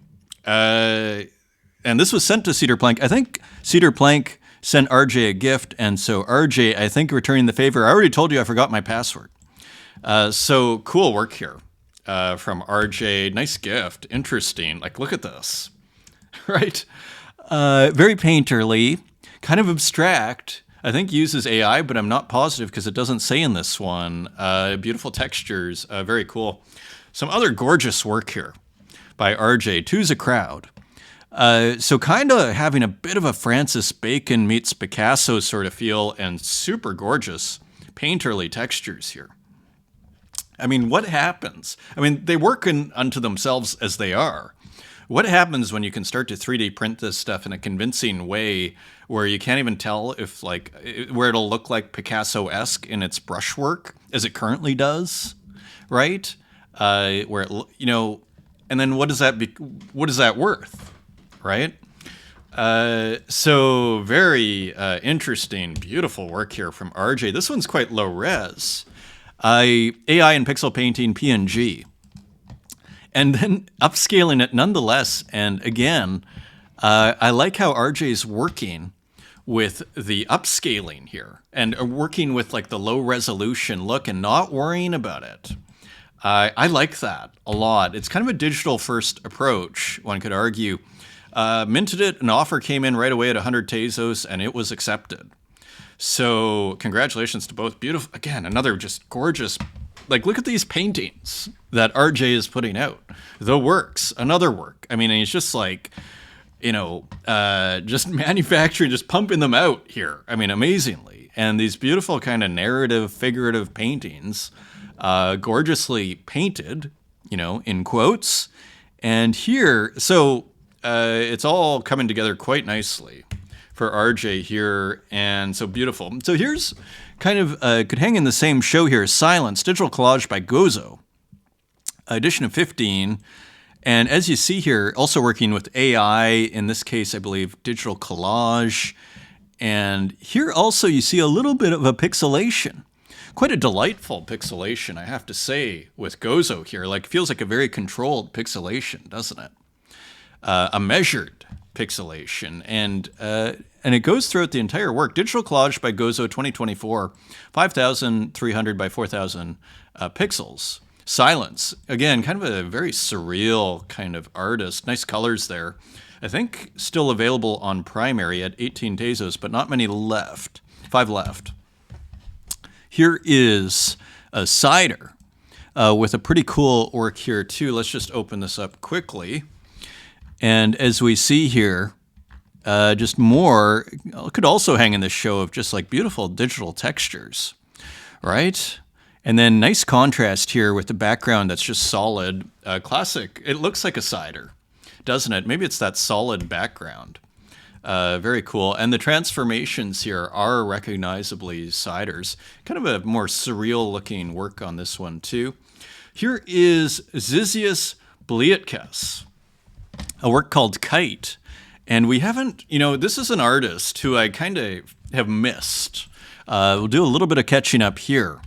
And this was sent to Cedar Plank. I think Cedar Plank sent RJ a gift, and so RJ, I think, returning the favor. I already told you I forgot my password. So cool work here from RJ. Nice gift. Interesting. Like, look at this. Right? Very painterly, kind of abstract. I think uses AI, but I'm not positive because it doesn't say in this one. Beautiful textures. Very cool. Some other gorgeous work here by RJ. Two's a crowd. So kind of having a bit of a Francis Bacon meets Picasso sort of feel, and super gorgeous painterly textures here. I mean, what happens? I mean, they work unto themselves as they are. What happens when you can start to 3D print this stuff in a convincing way where you can't even tell if, like, where it'll look like Picasso-esque in its brushwork as it currently does, right? Where it, and then what is that worth? Right? So very interesting, beautiful work here from RJ. This one's quite low res. AI and pixel painting PNG. And then upscaling it nonetheless. And again, I like how RJ's working with the upscaling here and working with like the low resolution look and not worrying about it. I like that a lot. It's kind of a digital first approach, one could argue. Minted it, an offer came in right away at 100 Tezos, and it was accepted. So congratulations to both. Beautiful. Again, another just gorgeous, like, look at these paintings that RJ is putting out. The works, another work. I mean, he's just like, just manufacturing, just pumping them out here. I mean, amazingly. And these beautiful kind of narrative, figurative paintings, gorgeously painted, in quotes. And here, so... it's all coming together quite nicely for RJ here, and so beautiful. So here's kind of, could hang in the same show here, Silence, digital collage by Gozo, edition of 15. And as you see here, also working with AI, in this case, I believe, digital collage. And here also you see a little bit of a pixelation. Quite a delightful pixelation, I have to say, with Gozo here. Like, feels like a very controlled pixelation, doesn't it? A measured pixelation, and it goes throughout the entire work. Digital collage by Gozo 2024, 5,300 by 4,000 pixels. Silence, again, kind of a very surreal kind of artist. Nice colors there. I think still available on primary at 18 Tezos, but not many left. 5 left. Here is a Cider with a pretty cool work here too. Let's just open this up quickly. And as we see here, just more, could also hang in this show of just like beautiful digital textures, right? And then nice contrast here with the background that's just solid, classic. It looks like a Cider, doesn't it? Maybe it's that solid background. Very cool. And the transformations here are recognizably Ciders. Kind of a more surreal looking work on this one too. Here is Zizius Bliatkes, a work called Kite. And we haven't, this is an artist who I kind of have missed. We'll do a little bit of catching up here.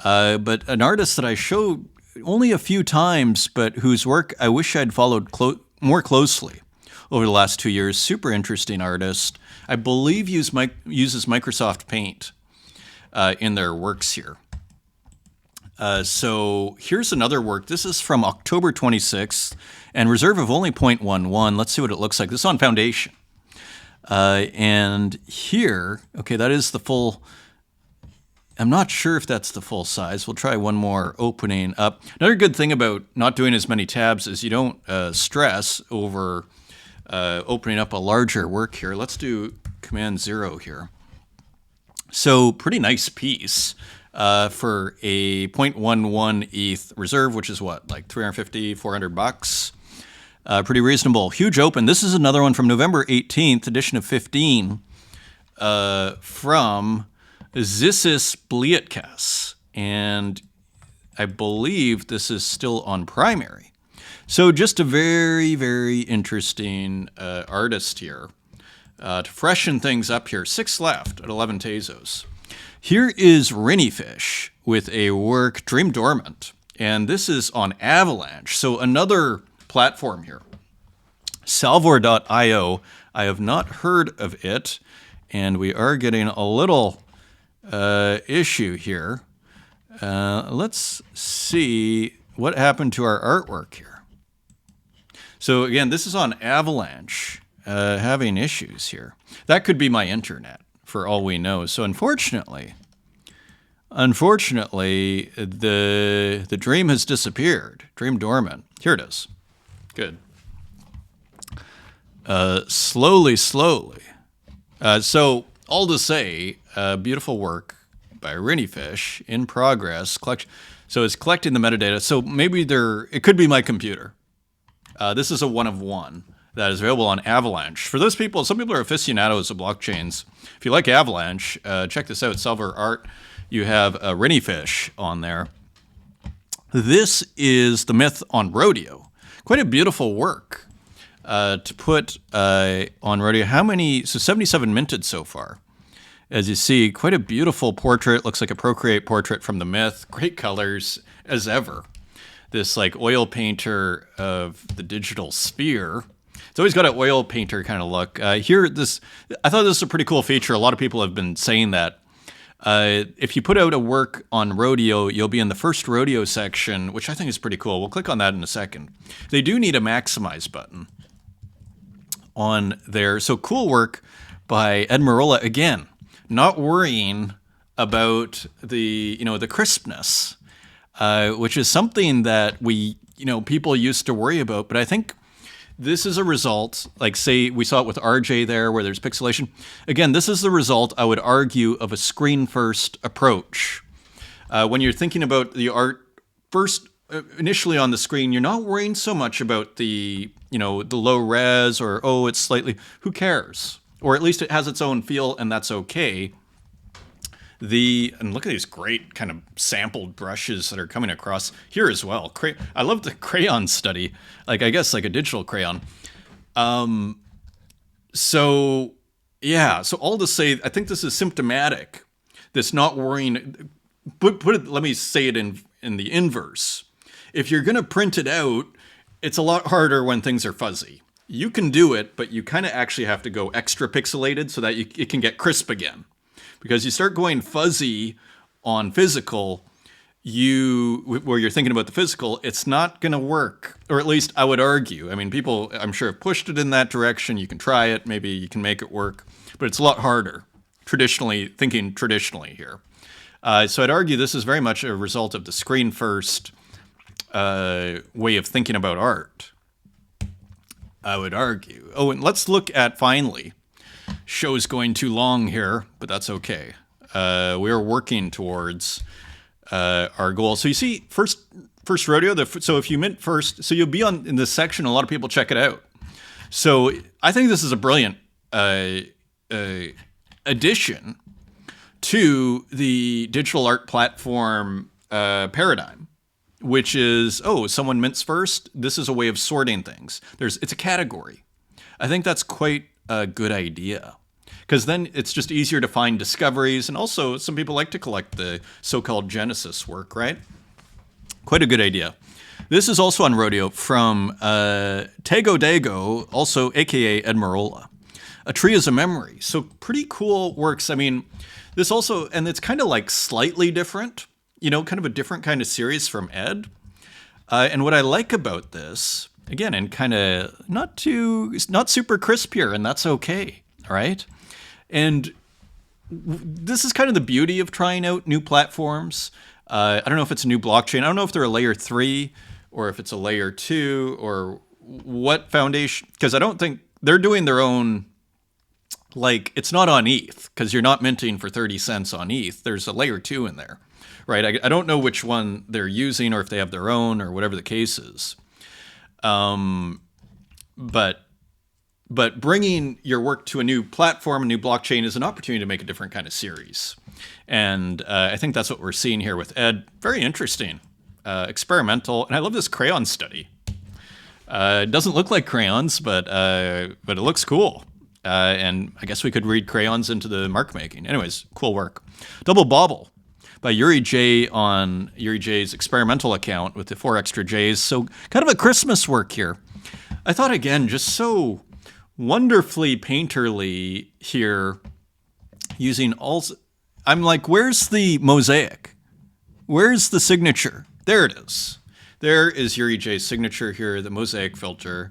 But an artist that I showed only a few times, but whose work I wish I'd followed more closely over the last 2 years. Super interesting artist. I believe uses Microsoft Paint in their works here. So here's another work. This is from October 26th and reserve of only 0.11. Let's see what it looks like. This is on Foundation. And here, okay, that is the full. I'm not sure if that's the full size. We'll try one more opening up. Another good thing about not doing as many tabs is you don't stress over opening up a larger work here. Let's do Command 0 here. So pretty nice piece. For a 0.11 ETH reserve, which is what, like $350, $400. Pretty reasonable. Huge open. This is another one from November 18th, edition of 15, from Zissis Blietkas. And I believe this is still on primary. So just a very, very interesting artist here. To freshen things up here, 6 left at 11 Tezos. Here is Rinnyfish with a work, Dream Dormant. And this is on Avalanche. So another platform here. Salvor.io. I have not heard of it. And we are getting a little issue here. Let's see what happened to our artwork here. So again, this is on Avalanche, having issues here. That could be my internet, for all we know. So unfortunately, the dream has disappeared. Dream dormant. Here it is. Good. Slowly. So all to say, beautiful work by Rinnyfish in progress. So it's collecting the metadata. So maybe it could be my computer. This is a 1 of 1 that is available on Avalanche. For those people, some people are aficionados of blockchains. If you like Avalanche, check this out, Salvor Art. You have Rinnyfish on there. This is The Myth on Rodeo. Quite a beautiful work to put on Rodeo. How many? So 77 minted so far. As you see, quite a beautiful portrait. Looks like a Procreate portrait from The Myth. Great colors as ever. This like oil painter of the digital sphere. It's always got an oil painter kind of look. I thought this is a pretty cool feature. A lot of people have been saying that. If you put out a work on Rodeo, you'll be in the first Rodeo section, which I think is pretty cool. We'll click on that in a second. They do need a maximize button on there. So cool work by Ed Marola. Again, not worrying about the crispness, which is something that people used to worry about. But I think this is a result, like say we saw it with RJ there where there's pixelation. Again, this is the result, I would argue, of a screen-first approach. When you're thinking about the art first, initially on the screen, you're not worrying so much about the low res or, it's slightly, who cares? Or at least it has its own feel and that's okay. And look at these great kind of sampled brushes that are coming across here as well. I love the crayon study, like I guess like a digital crayon. So all to say, I think this is symptomatic. This not worrying. Let me say it in the inverse. If you're gonna print it out, it's a lot harder when things are fuzzy. You can do it, but you kind of actually have to go extra pixelated so that it can get crisp again. Because you start going fuzzy on physical, where you're thinking about the physical, it's not going to work. Or at least I would argue. I mean, people, I'm sure, have pushed it in that direction. You can try it. Maybe you can make it work. But it's a lot harder, thinking traditionally here. So I'd argue this is very much a result of the screen-first way of thinking about art. I would argue. Oh, and let's look at, finally, show's going too long here, but that's okay. We're working towards our goal. So you see, first rodeo. So if you mint first, so you'll be in this section. A lot of people check it out. So I think this is a brilliant addition to the digital art platform paradigm, which is someone mints first. This is a way of sorting things. It's a category. I think that's quite a good idea, because then it's just easier to find discoveries, and also some people like to collect the so-called Genesis work, right? Quite a good idea. This is also on Rodeo from Tego Dago, also aka Ed Marola. A Tree is a Memory. So pretty cool works. I mean, this also, and it's kind of like slightly different, kind of a different kind of series from Ed. And what I like about this, again, and kind of not super crisp here, and that's okay, all right? And this is kind of the beauty of trying out new platforms. I don't know if it's a new blockchain. I don't know if they're a layer 3 or if it's a layer 2 or what foundation, because I don't think they're doing their own, like, it's not on ETH, because you're not minting for 30 cents on ETH. There's a layer 2 in there, right? I don't know which one they're using or if they have their own or whatever the case is. but bringing your work to a new platform, a new blockchain, is an opportunity to make a different kind of series. And I think that's what we're seeing here with Ed. Very interesting, experimental, and I love this crayon study. It doesn't look like crayons, but it looks cool. And I guess we could read crayons into the mark making. Anyways, cool work. Double Bobble by Yuri J on Yuri J's experimental account with the 4 extra J's. So kind of a Christmas work here. I thought, again, just so wonderfully painterly here, using all. I'm like, where's the mosaic? Where's the signature? There it is. There is Yuri J's signature here, the mosaic filter.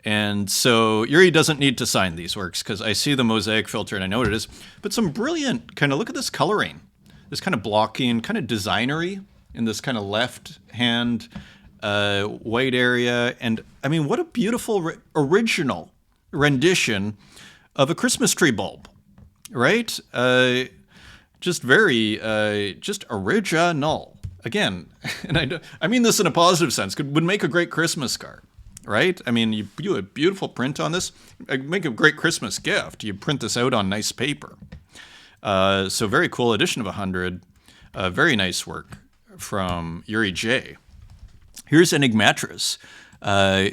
And so Yuri doesn't need to sign these works because I see the mosaic filter and I know what it is. But some brilliant kind of, look at this coloring, this kind of blocking, kind of designery in this kind of left hand white area. And I mean, what a beautiful original rendition of a Christmas tree bulb, right? Just very, just original. Again, and I mean this in a positive sense, would make a great Christmas card, right? I mean, you do a beautiful print on this, make a great Christmas gift. You print this out on nice paper. So very cool, edition of 100. Very nice work from Yuri J. Here's Enigmatris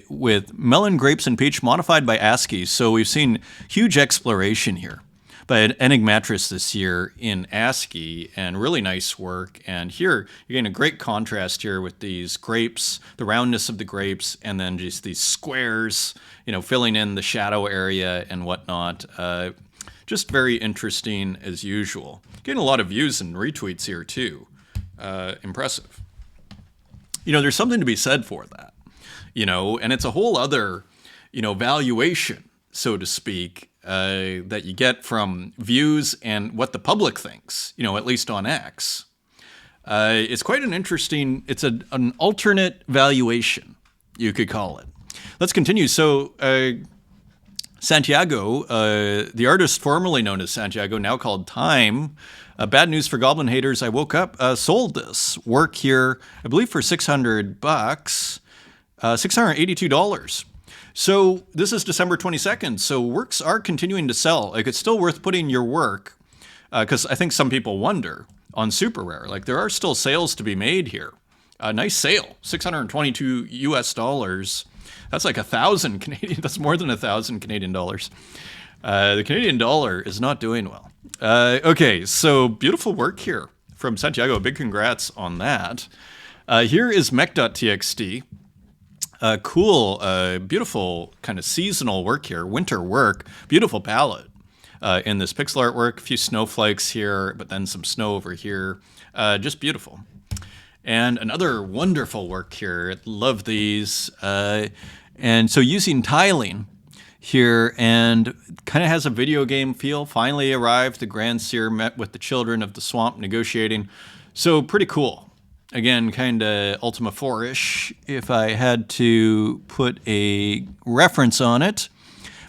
with melon, grapes, and peach modified by ASCII. So we've seen huge exploration here by Enigmatris this year in ASCII, and really nice work. And here you're getting a great contrast here with these grapes, the roundness of the grapes, and then just these squares, you know, filling in the shadow area and whatnot. Just very interesting as usual. Getting a lot of views and retweets here too. Impressive. You know, there's something to be said for that, you know, and it's a whole other, you know, valuation, so to speak, that you get from views and what the public thinks, you know, at least on X. It's quite an interesting, it's an alternate valuation, you could call it. Let's continue. So Santiago, the artist formerly known as Santiago, now called Time. Bad news for Goblin haters. I woke up, sold this work here, I believe for $600, $682. So this is December 22nd. So works are continuing to sell. Like, it's still worth putting your work, because I think some people wonder on Super Rare. Like, there are still sales to be made here. A nice sale, $622 US. That's like 1,000 Canadian. That's more than 1,000 Canadian dollars. The Canadian dollar is not doing well. Okay, so beautiful work here from Santiago. Big congrats on that. Here is mech.txt. Cool, beautiful kind of seasonal work here, winter work, beautiful palette in this pixel artwork, a few snowflakes here, but then some snow over here, just beautiful. And another wonderful work here, love these. And so using tiling here, and kind of has a video game feel. Finally arrived, the Grand Seer met with the children of the swamp negotiating. So pretty cool. Again, kind of Ultima 4-ish, if I had to put a reference on it,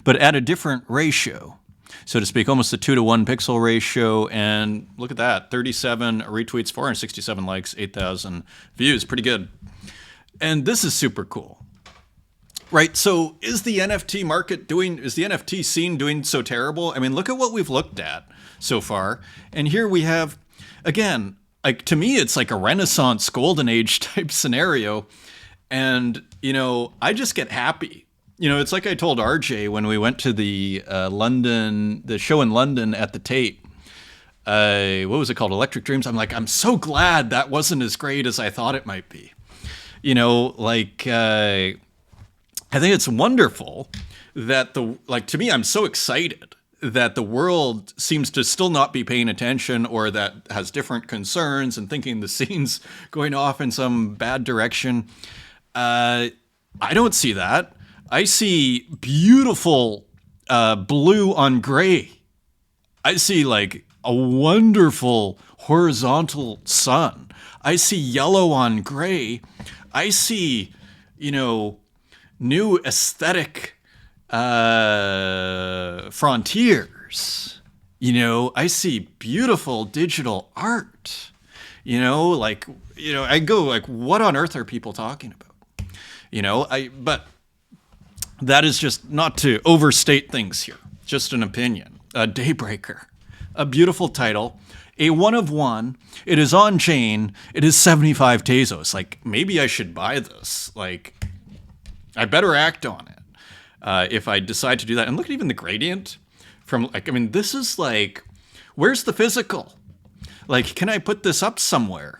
but at a different ratio, so to speak, almost a 2-to-1 pixel ratio. And look at that, 37 retweets, 467 likes, 8,000 views, pretty good. And this is super cool. Right, so is the NFT market is the NFT scene doing so terrible? I mean, look at what we've looked at so far. And here we have, again, like, to me, it's like a Renaissance Golden Age type scenario. And, you know, I just get happy. You know, it's like I told RJ when we went to the show in London at the Tate. What was it called? Electric Dreams. I'm like, I'm so glad that wasn't as great as I thought it might be. You know, like, I think it's wonderful that to me, I'm so excited that the world seems to still not be paying attention, or that has different concerns and thinking the scene's going off in some bad direction. I don't see that. I see beautiful blue on gray. I see like a wonderful horizontal sun. I see yellow on gray. I see, you know, new aesthetic frontiers. You know, I see beautiful digital art. You know, like, you know, I go like, what on earth are people talking about? You know, but that is just not to overstate things here, just an opinion. Daybreaker, a beautiful title, a one of one. It is on chain. It is 75 Tezos. Like, maybe I should buy this. Like, I better act on it if I decide to do that. And look at even the gradient from, like, I mean, this is like, where's the physical? Like, can I put this up somewhere?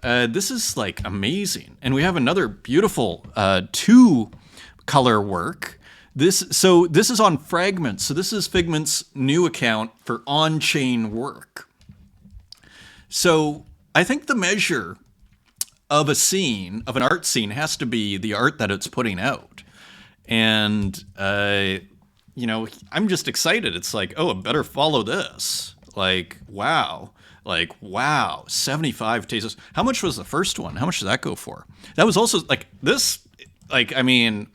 This is like amazing. And we have another beautiful 2 color work. This is on Fragments. So this is Figment's new account for on-chain work. So I think the measure of a scene, of an art scene, has to be the art that it's putting out. And, you know, I'm just excited. It's like, oh, I better follow this. Like, wow. Like, wow, 75 Tezos. How much was the first one? How much did that go for? That was also, like, this, like, I mean,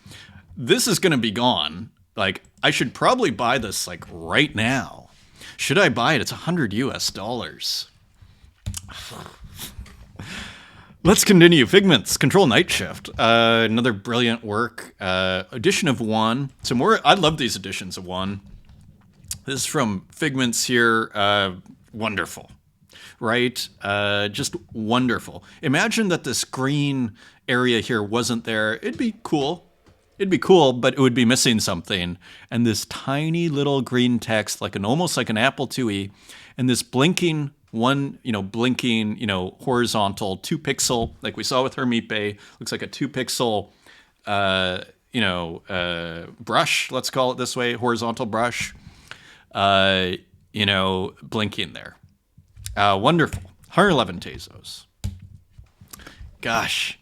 this is going to be gone. Like, I should probably buy this, like, right now. Should I buy it? It's $100 US. Let's continue. Figments, Control Night Shift. Another brilliant work. Edition of 1. Some more. I love these editions of 1. This is from Figments here. Wonderful. Right? Just wonderful. Imagine that this green area here wasn't there. It'd be cool. It'd be cool, but it would be missing something. And this tiny little green text, like almost like an Apple IIe, and this blinking horizontal 2-pixel, like we saw with Hermipe, looks like a 2-pixel, brush, let's call it this way, horizontal brush, blinking there. Wonderful. 111 Tezos. Gosh.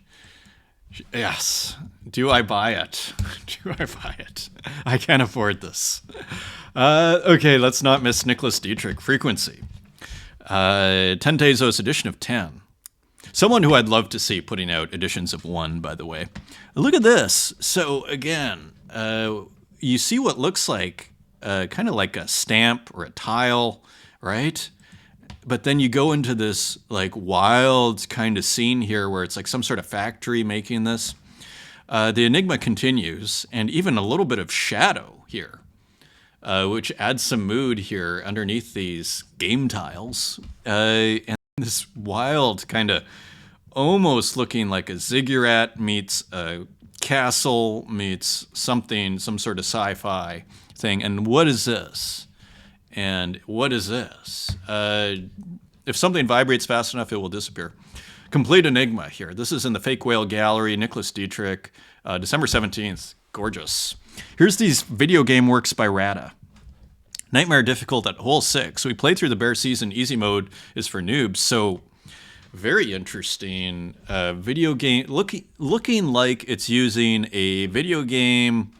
Yes. Do I buy it? Do I buy it? I can't afford this. Okay, let's not miss Nicholas Dietrich. Frequency. 10 Tezos, edition of 10. Someone who I'd love to see putting out editions of 1, by the way. Look at this. So, again, you see what looks like kind of like a stamp or a tile, right? But then you go into this like wild kind of scene here where it's like some sort of factory making this. The enigma continues, and even a little bit of shadow here, which adds some mood here underneath these game tiles. And this wild kind of almost looking like a ziggurat meets a castle meets something, some sort of sci-fi thing. And what is this? And what is this? If something vibrates fast enough, it will disappear. Complete enigma here. This is in the Fake Whale Gallery, Nicholas Dietrich, December 17th. Gorgeous. Here's these video game works by Rada. Nightmare difficult at hole 6. We played through the bare season. Easy mode is for noobs. So very interesting. Video game looking like it's using a video game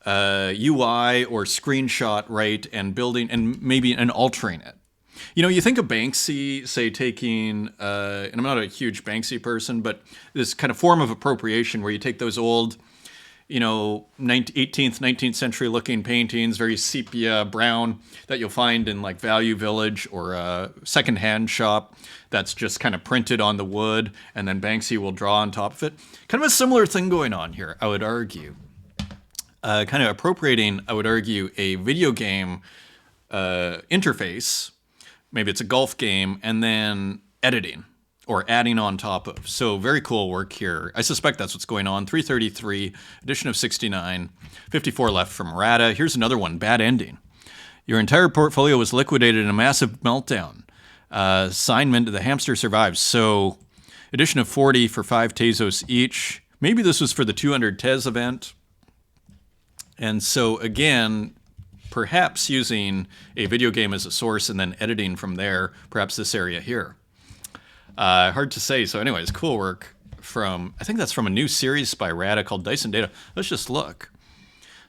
UI or screenshot, right, and building and maybe and altering it. You know, you think of Banksy, say, taking, and I'm not a huge Banksy person, but this kind of form of appropriation where you take those old, 18th, 19th century looking paintings, very sepia brown, that you'll find in like Value Village or a secondhand shop that's just kind of printed on the wood, and then Banksy will draw on top of it. Kind of a similar thing going on here, I would argue. Kind of appropriating, I would argue, a video game interface. Maybe it's a golf game, and then editing or adding on top of. So very cool work here. I suspect that's what's going on. 333, edition of 69, 54 left from Rada. Here's another one, Bad Ending. Your entire portfolio was liquidated in a massive meltdown. Assignment, the hamster survives. So edition of 40 for 5 Tezos each. Maybe this was for the 200 Tez event. And so, again, perhaps using a video game as a source and then editing from there, perhaps this area here. Hard to say. So anyways, cool work from, I think that's from a new series by Rada called Dyson Data. Let's just look.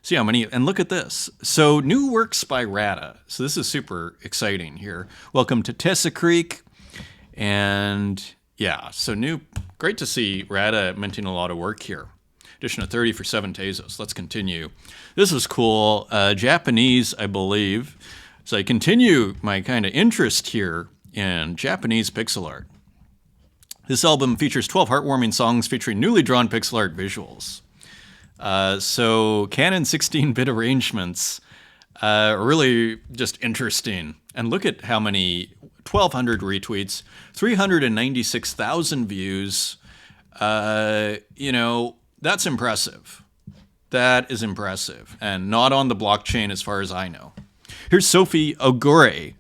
See how many, and look at this. So new works by Rada. So this is super exciting here. Welcome to Tessa Creek. And yeah, so new, great to see Rada minting a lot of work here. Edition of 30 for 7 Tezos. Let's continue. This is cool. Japanese, I believe. So I continue my kind of interest here in Japanese pixel art. This album features 12 heartwarming songs featuring newly drawn pixel art visuals. So Canon 16-bit arrangements are really just interesting. And look at how many, 1,200 retweets, 396,000 views. You know, that's impressive. That is impressive. And not on the blockchain as far as I know. Here's Sophie Ogore.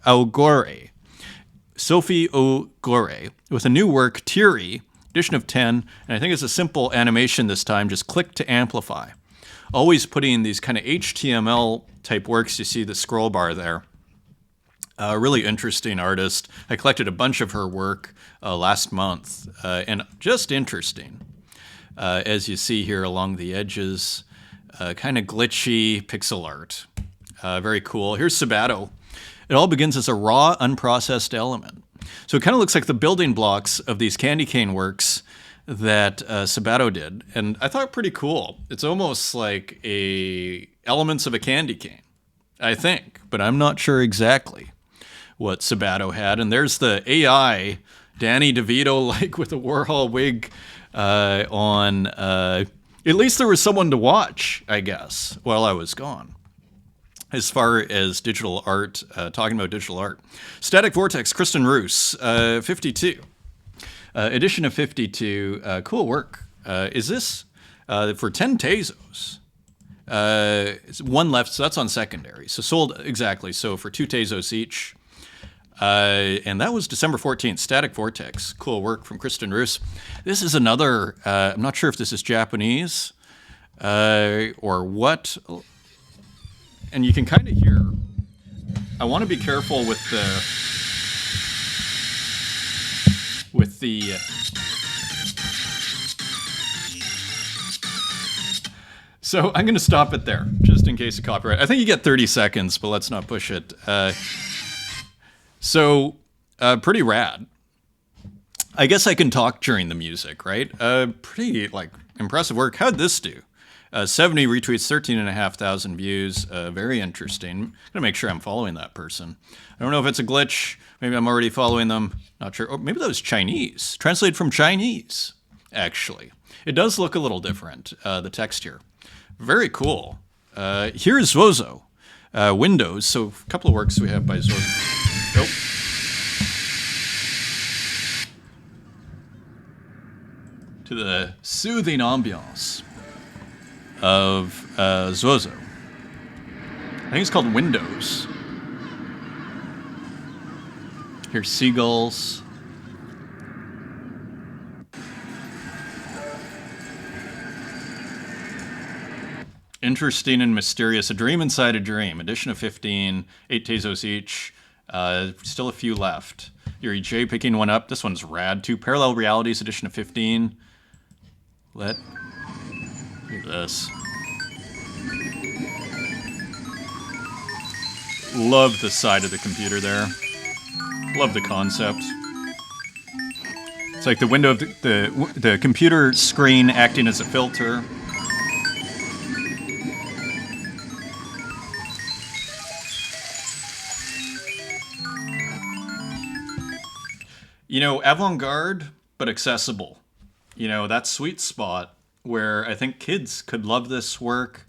Sophie Ogore with a new work, Teary, edition of 10. And I think it's a simple animation this time. Just click to amplify. Always putting these kind of HTML type works. You see the scroll bar there. Really interesting artist. I collected a bunch of her work last month, and just interesting. As you see here along the edges, kind of glitchy pixel art. Very cool. Here's Sabato. It all begins as a raw, unprocessed element. So it kind of looks like the building blocks of these candy cane works that Sabato did, and I thought pretty cool. It's almost like elements of a candy cane, I think, but I'm not sure exactly what Sabato had. And there's the AI, Danny DeVito, like with a Warhol wig on. At least there was someone to watch, I guess, while I was gone. As far as digital art, talking about digital art. Static Vortex, Kristen Roos, 52. Edition of 52, cool work. Is this for 10 Tezos? It's one left, so that's on secondary. So sold, exactly, so for 2 Tezos each. And that was December 14th, Static Vortex. Cool work from Kristen Roos. This is another, I'm not sure if this is Japanese or what. And you can kind of hear, I want to be careful with the so I'm going to stop it there, just in case of copyright. I think you get 30 seconds, but let's not push it. So pretty rad. I guess I can talk during the music, right? Pretty like impressive work. How'd this do? 70 retweets, 13,500 views. Very interesting. I'm gonna make sure I'm following that person. I don't know if it's a glitch. Maybe I'm already following them. Not sure. Or maybe that was Chinese. Translated from Chinese, actually. It does look a little different, the text here. Very cool. Here's Zozo. Windows. So a couple of works we have by Zozo. Nope. To the soothing ambiance of Zozo. I think it's called Windows. Here's seagulls. Interesting and mysterious. A Dream Inside a Dream. Edition of 15. 8 Tezos each. Still a few left. Yuri J picking one up. This one's rad too. Parallel Realities. Edition of 15. Look at this. Love the side of the computer there. Love the concept. It's like the window of the computer screen acting as a filter. You know, avant-garde, but accessible. You know, that sweet spot where I think kids could love this work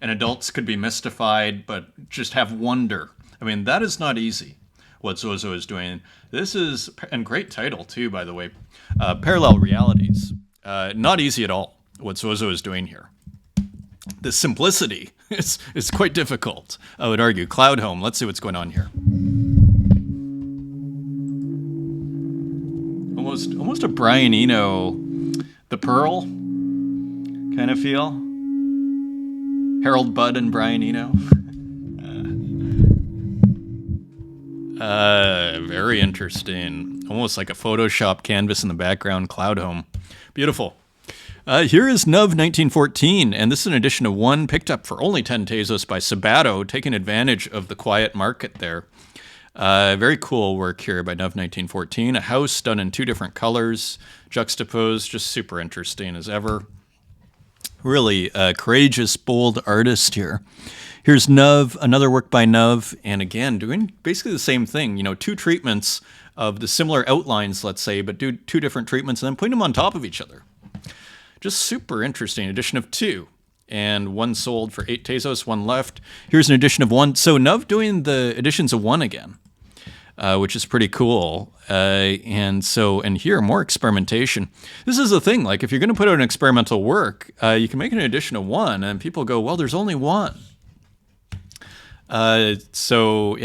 and adults could be mystified, but just have wonder. I mean, that is not easy, what Zozo is doing. This is, and great title too, by the way, Parallel Realities. Not easy at all, what Zozo is doing here. The simplicity is quite difficult, I would argue. Cloud Home, let's see what's going on here. Almost a Brian Eno, The Pearl kind of feel. Harold Budd and Brian Eno. Very interesting. Almost like a Photoshop canvas in the background. Cloud Home. Beautiful. Here is Nuv 1914, and this is an edition of 1 picked up for only 10 Tezos by Sabato, taking advantage of the quiet market there. Very cool work here by Nuv 1914. A house done in 2 different colors, juxtaposed, just super interesting as ever. Really courageous, bold artist here. Here's Nuv, another work by Nuv, and again, doing basically the same thing. You know, 2 treatments of the similar outlines, let's say, but do 2 different treatments and then putting them on top of each other. Just super interesting. Edition of 2. and one sold for 8 Tezos, one left. Here's an edition of 1. So Nuv doing the editions of 1 again, which is pretty cool. And here, more experimentation. This is the thing, like if you're going to put out an experimental work, you can make an edition of 1, and people go, well, there's only 1. So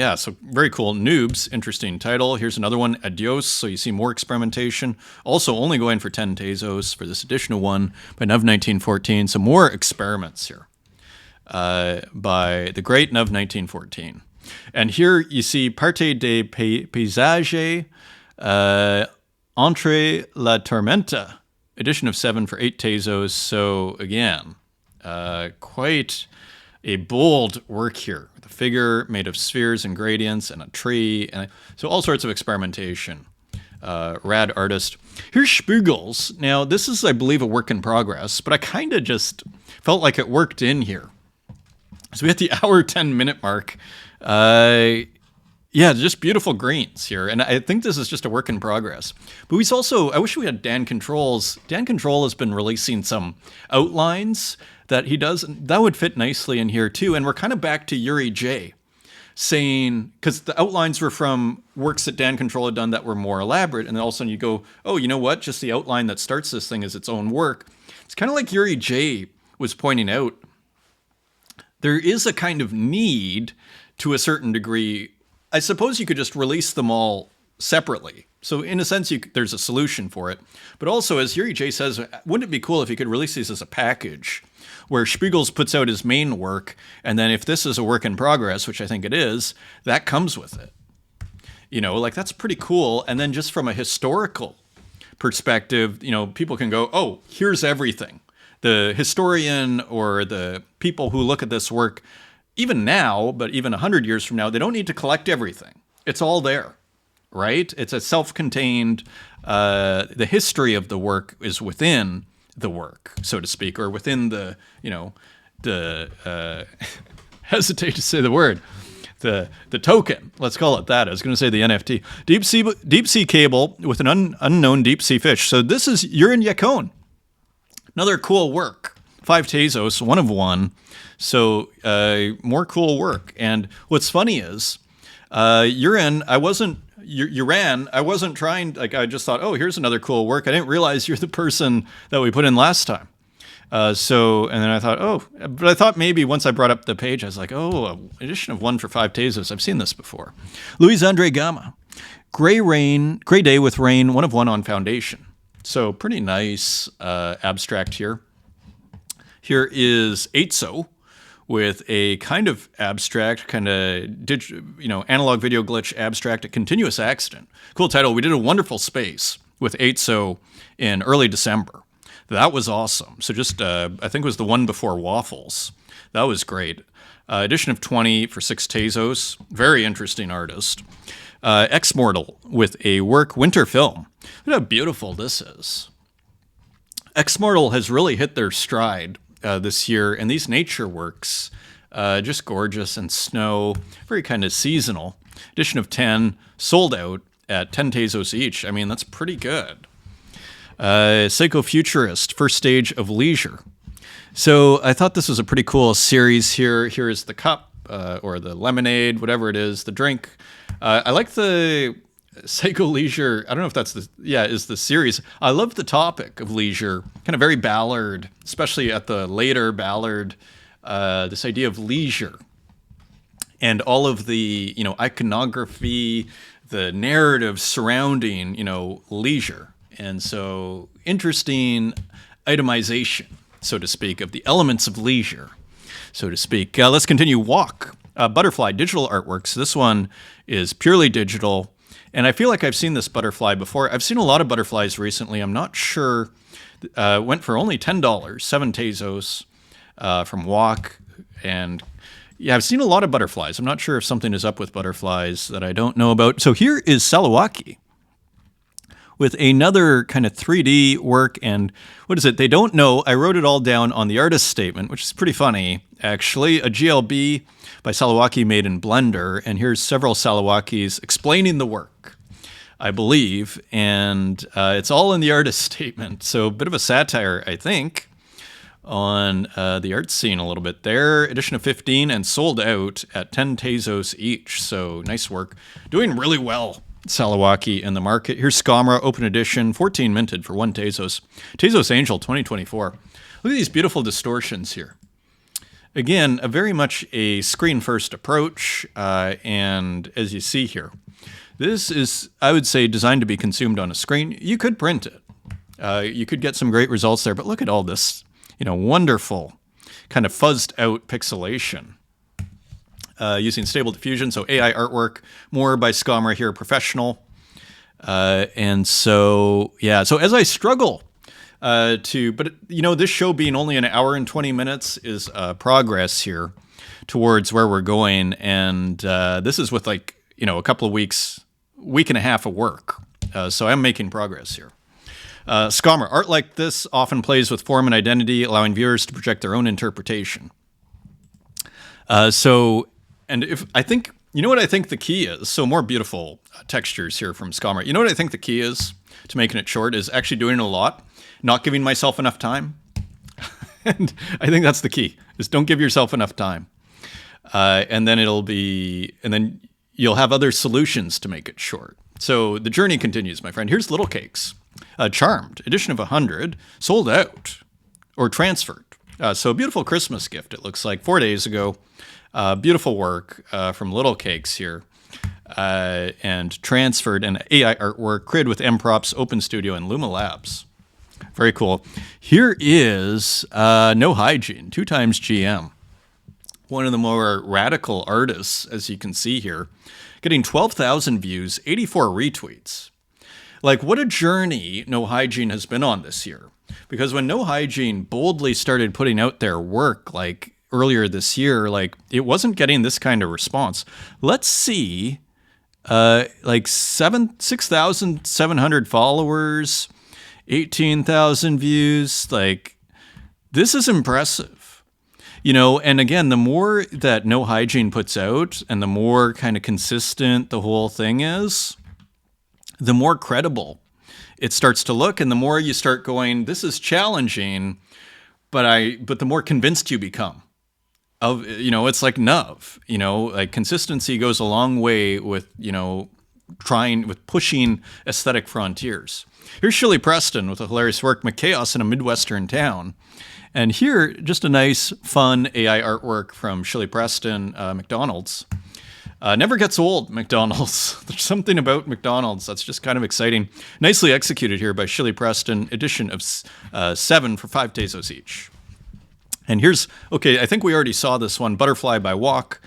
very cool. Noobs, interesting title. Here's another one, Adios. So you see more experimentation. Also only going for 10 Tezos for this additional one by Nuv 1914. So more experiments here by the great Nuv 1914. And here you see Parte des Paysages, Entre la Tormenta, edition of 7 for 8 Tezos. So again, quite a bold work here. The figure made of spheres and gradients and a tree. And so all sorts of experimentation. Rad artist. Here's Spiegels. Now, this is, I believe, a work in progress, but I kind of just felt like it worked in here. So we hit the hour 10-minute mark. Just beautiful greens here. And I think this is just a work in progress. But we also, I wish we had Dan Controls. Dan Control has been releasing some outlines that he does. And that would fit nicely in here too. And we're kind of back to Yuri J. saying, because the outlines were from works that Dan Control had done that were more elaborate. And then all of a sudden you go, oh, you know what? Just the outline that starts this thing is its own work. It's kind of like Yuri J was pointing out. There is a kind of need to a certain degree. I suppose you could just release them all separately. So in a sense, there's a solution for it. But also, as Yuri J says, wouldn't it be cool if you could release these as a package where Spiegels puts out his main work, and then if this is a work in progress, which I think it is, that comes with it. You know, like that's pretty cool. And then just from a historical perspective, you know, people can go, oh, here's everything. The historian or the people who look at this work, even now, but even 100 years from now, they don't need to collect everything. It's all there, right? It's a self-contained, the history of the work is within the work, so to speak, or within the, hesitate to say the word, the token, let's call it that. I was going to say the NFT. Deep sea cable with an unknown deep sea fish. So this is Urin Yakon. Another cool work. 5 Tezos, 1 of 1. So more cool work. And what's funny is, Uran, I wasn't trying, like I just thought, oh, here's another cool work. I didn't realize you're the person that we put in last time. And then I thought, but I thought maybe once I brought up the page, I was like, edition of 1 for 5 Tezos. I've seen this before. Luis Andre Gama, Gray Day with Rain, 1 of 1 on Foundation. So pretty nice abstract here. Here is Eitzo with a kind of abstract, analog video glitch abstract, a continuous accident. Cool title. We did a wonderful space with Eitzo in early December. That was awesome. So just, I think it was the one before Waffles. That was great. Edition of 20 for 6 Tezos. Very interesting artist. X-Mortal with a work Winter Film. Look how beautiful this is. X-Mortal has really hit their stride this year, and these nature works, just gorgeous, and snow, very kind of seasonal. Edition of 10, sold out at 10 Tezos each. I mean, that's pretty good. Psychofuturist, first stage of leisure. So I thought this was a pretty cool series here. Here is the cup, or the lemonade, whatever it is, the drink. I like the Psycho Leisure. I don't know if that's is the series. I love the topic of leisure, kind of very Ballard, especially at the later Ballard, this idea of leisure and all of the, iconography, the narrative surrounding, leisure. And so interesting itemization, so to speak, of the elements of leisure, so to speak. Let's continue. Walk. Butterfly, digital artworks. This one is purely digital. And I feel like I've seen this butterfly before. I've seen a lot of butterflies recently. I'm not sure. Went for only $10, 7 Tezos from Walk. And yeah, I've seen a lot of butterflies. I'm not sure if something is up with butterflies that I don't know about. So here is Salawaki with another kind of 3D work. And what is it? They don't know. I wrote it all down on the artist statement, which is pretty funny, actually. A GLB by Salawaki made in Blender. And here's several Salawakis explaining the work, I believe. And it's all in the artist statement. So a bit of a satire, I think, on the art scene a little bit there. Edition of 15 and sold out at 10 Tezos each. So nice work. Doing really well, Salawaki in the market. Here's Skamra, open edition, 14 minted for 1 Tezos. Tezos Angel 2024. Look at these beautiful distortions here. Again, very much a screen-first approach, and as you see here, this is, I would say, designed to be consumed on a screen. You could print it. You could get some great results there, but look at all this, wonderful kind of fuzzed out pixelation using stable diffusion. So AI artwork, more by Skamra here, professional. And so, yeah, so as I struggle but this show being only an hour and 20 minutes is progress here towards where we're going. And this is with a couple of week and a half of work. So I'm making progress here. Skamra, art like this often plays with form and identity, allowing viewers to project their own interpretation. And if I think, what I think the key is, so more beautiful textures here from Skamra. What I think the key is to making it short is actually doing it a lot, not giving myself enough time. And I think that's the key, is don't give yourself enough time. And then you'll have other solutions to make it short. So the journey continues, my friend. Here's Little Cakes. Charmed, edition of 100, sold out or transferred. So a beautiful Christmas gift, it looks like, 4 days ago. Beautiful work from Little Cakes here. And transferred an AI artwork created with M-Props, Open Studio, and Luma Labs. Very cool. Here is No Hygiene, 2 times GM. One of the more radical artists, as you can see here, getting 12,000 views, 84 retweets. What a journey No Hygiene has been on this year. Because when No Hygiene boldly started putting out their work, earlier this year, it wasn't getting this kind of response. Let's see, 6,700 followers, 18,000 views. This is impressive. And again, the more that No Hygiene puts out and the more kind of consistent the whole thing is, the more credible it starts to look, and the more you start going, this is challenging, but the more convinced you become. It's like Nuv, consistency goes a long way with, pushing aesthetic frontiers. Here's Shirley Preston with a hilarious work, McChaos in a Midwestern town. And here, just a nice, fun AI artwork from Shirley Preston, McDonald's. Never gets old, McDonald's. There's something about McDonald's that's just kind of exciting. Nicely executed here by Shirley Preston, edition of 7 for 5 Tezos each. And here's, I think we already saw this one, Butterfly by Walk.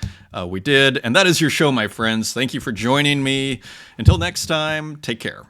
We did. And that is your show, my friends. Thank you for joining me. Until next time, take care.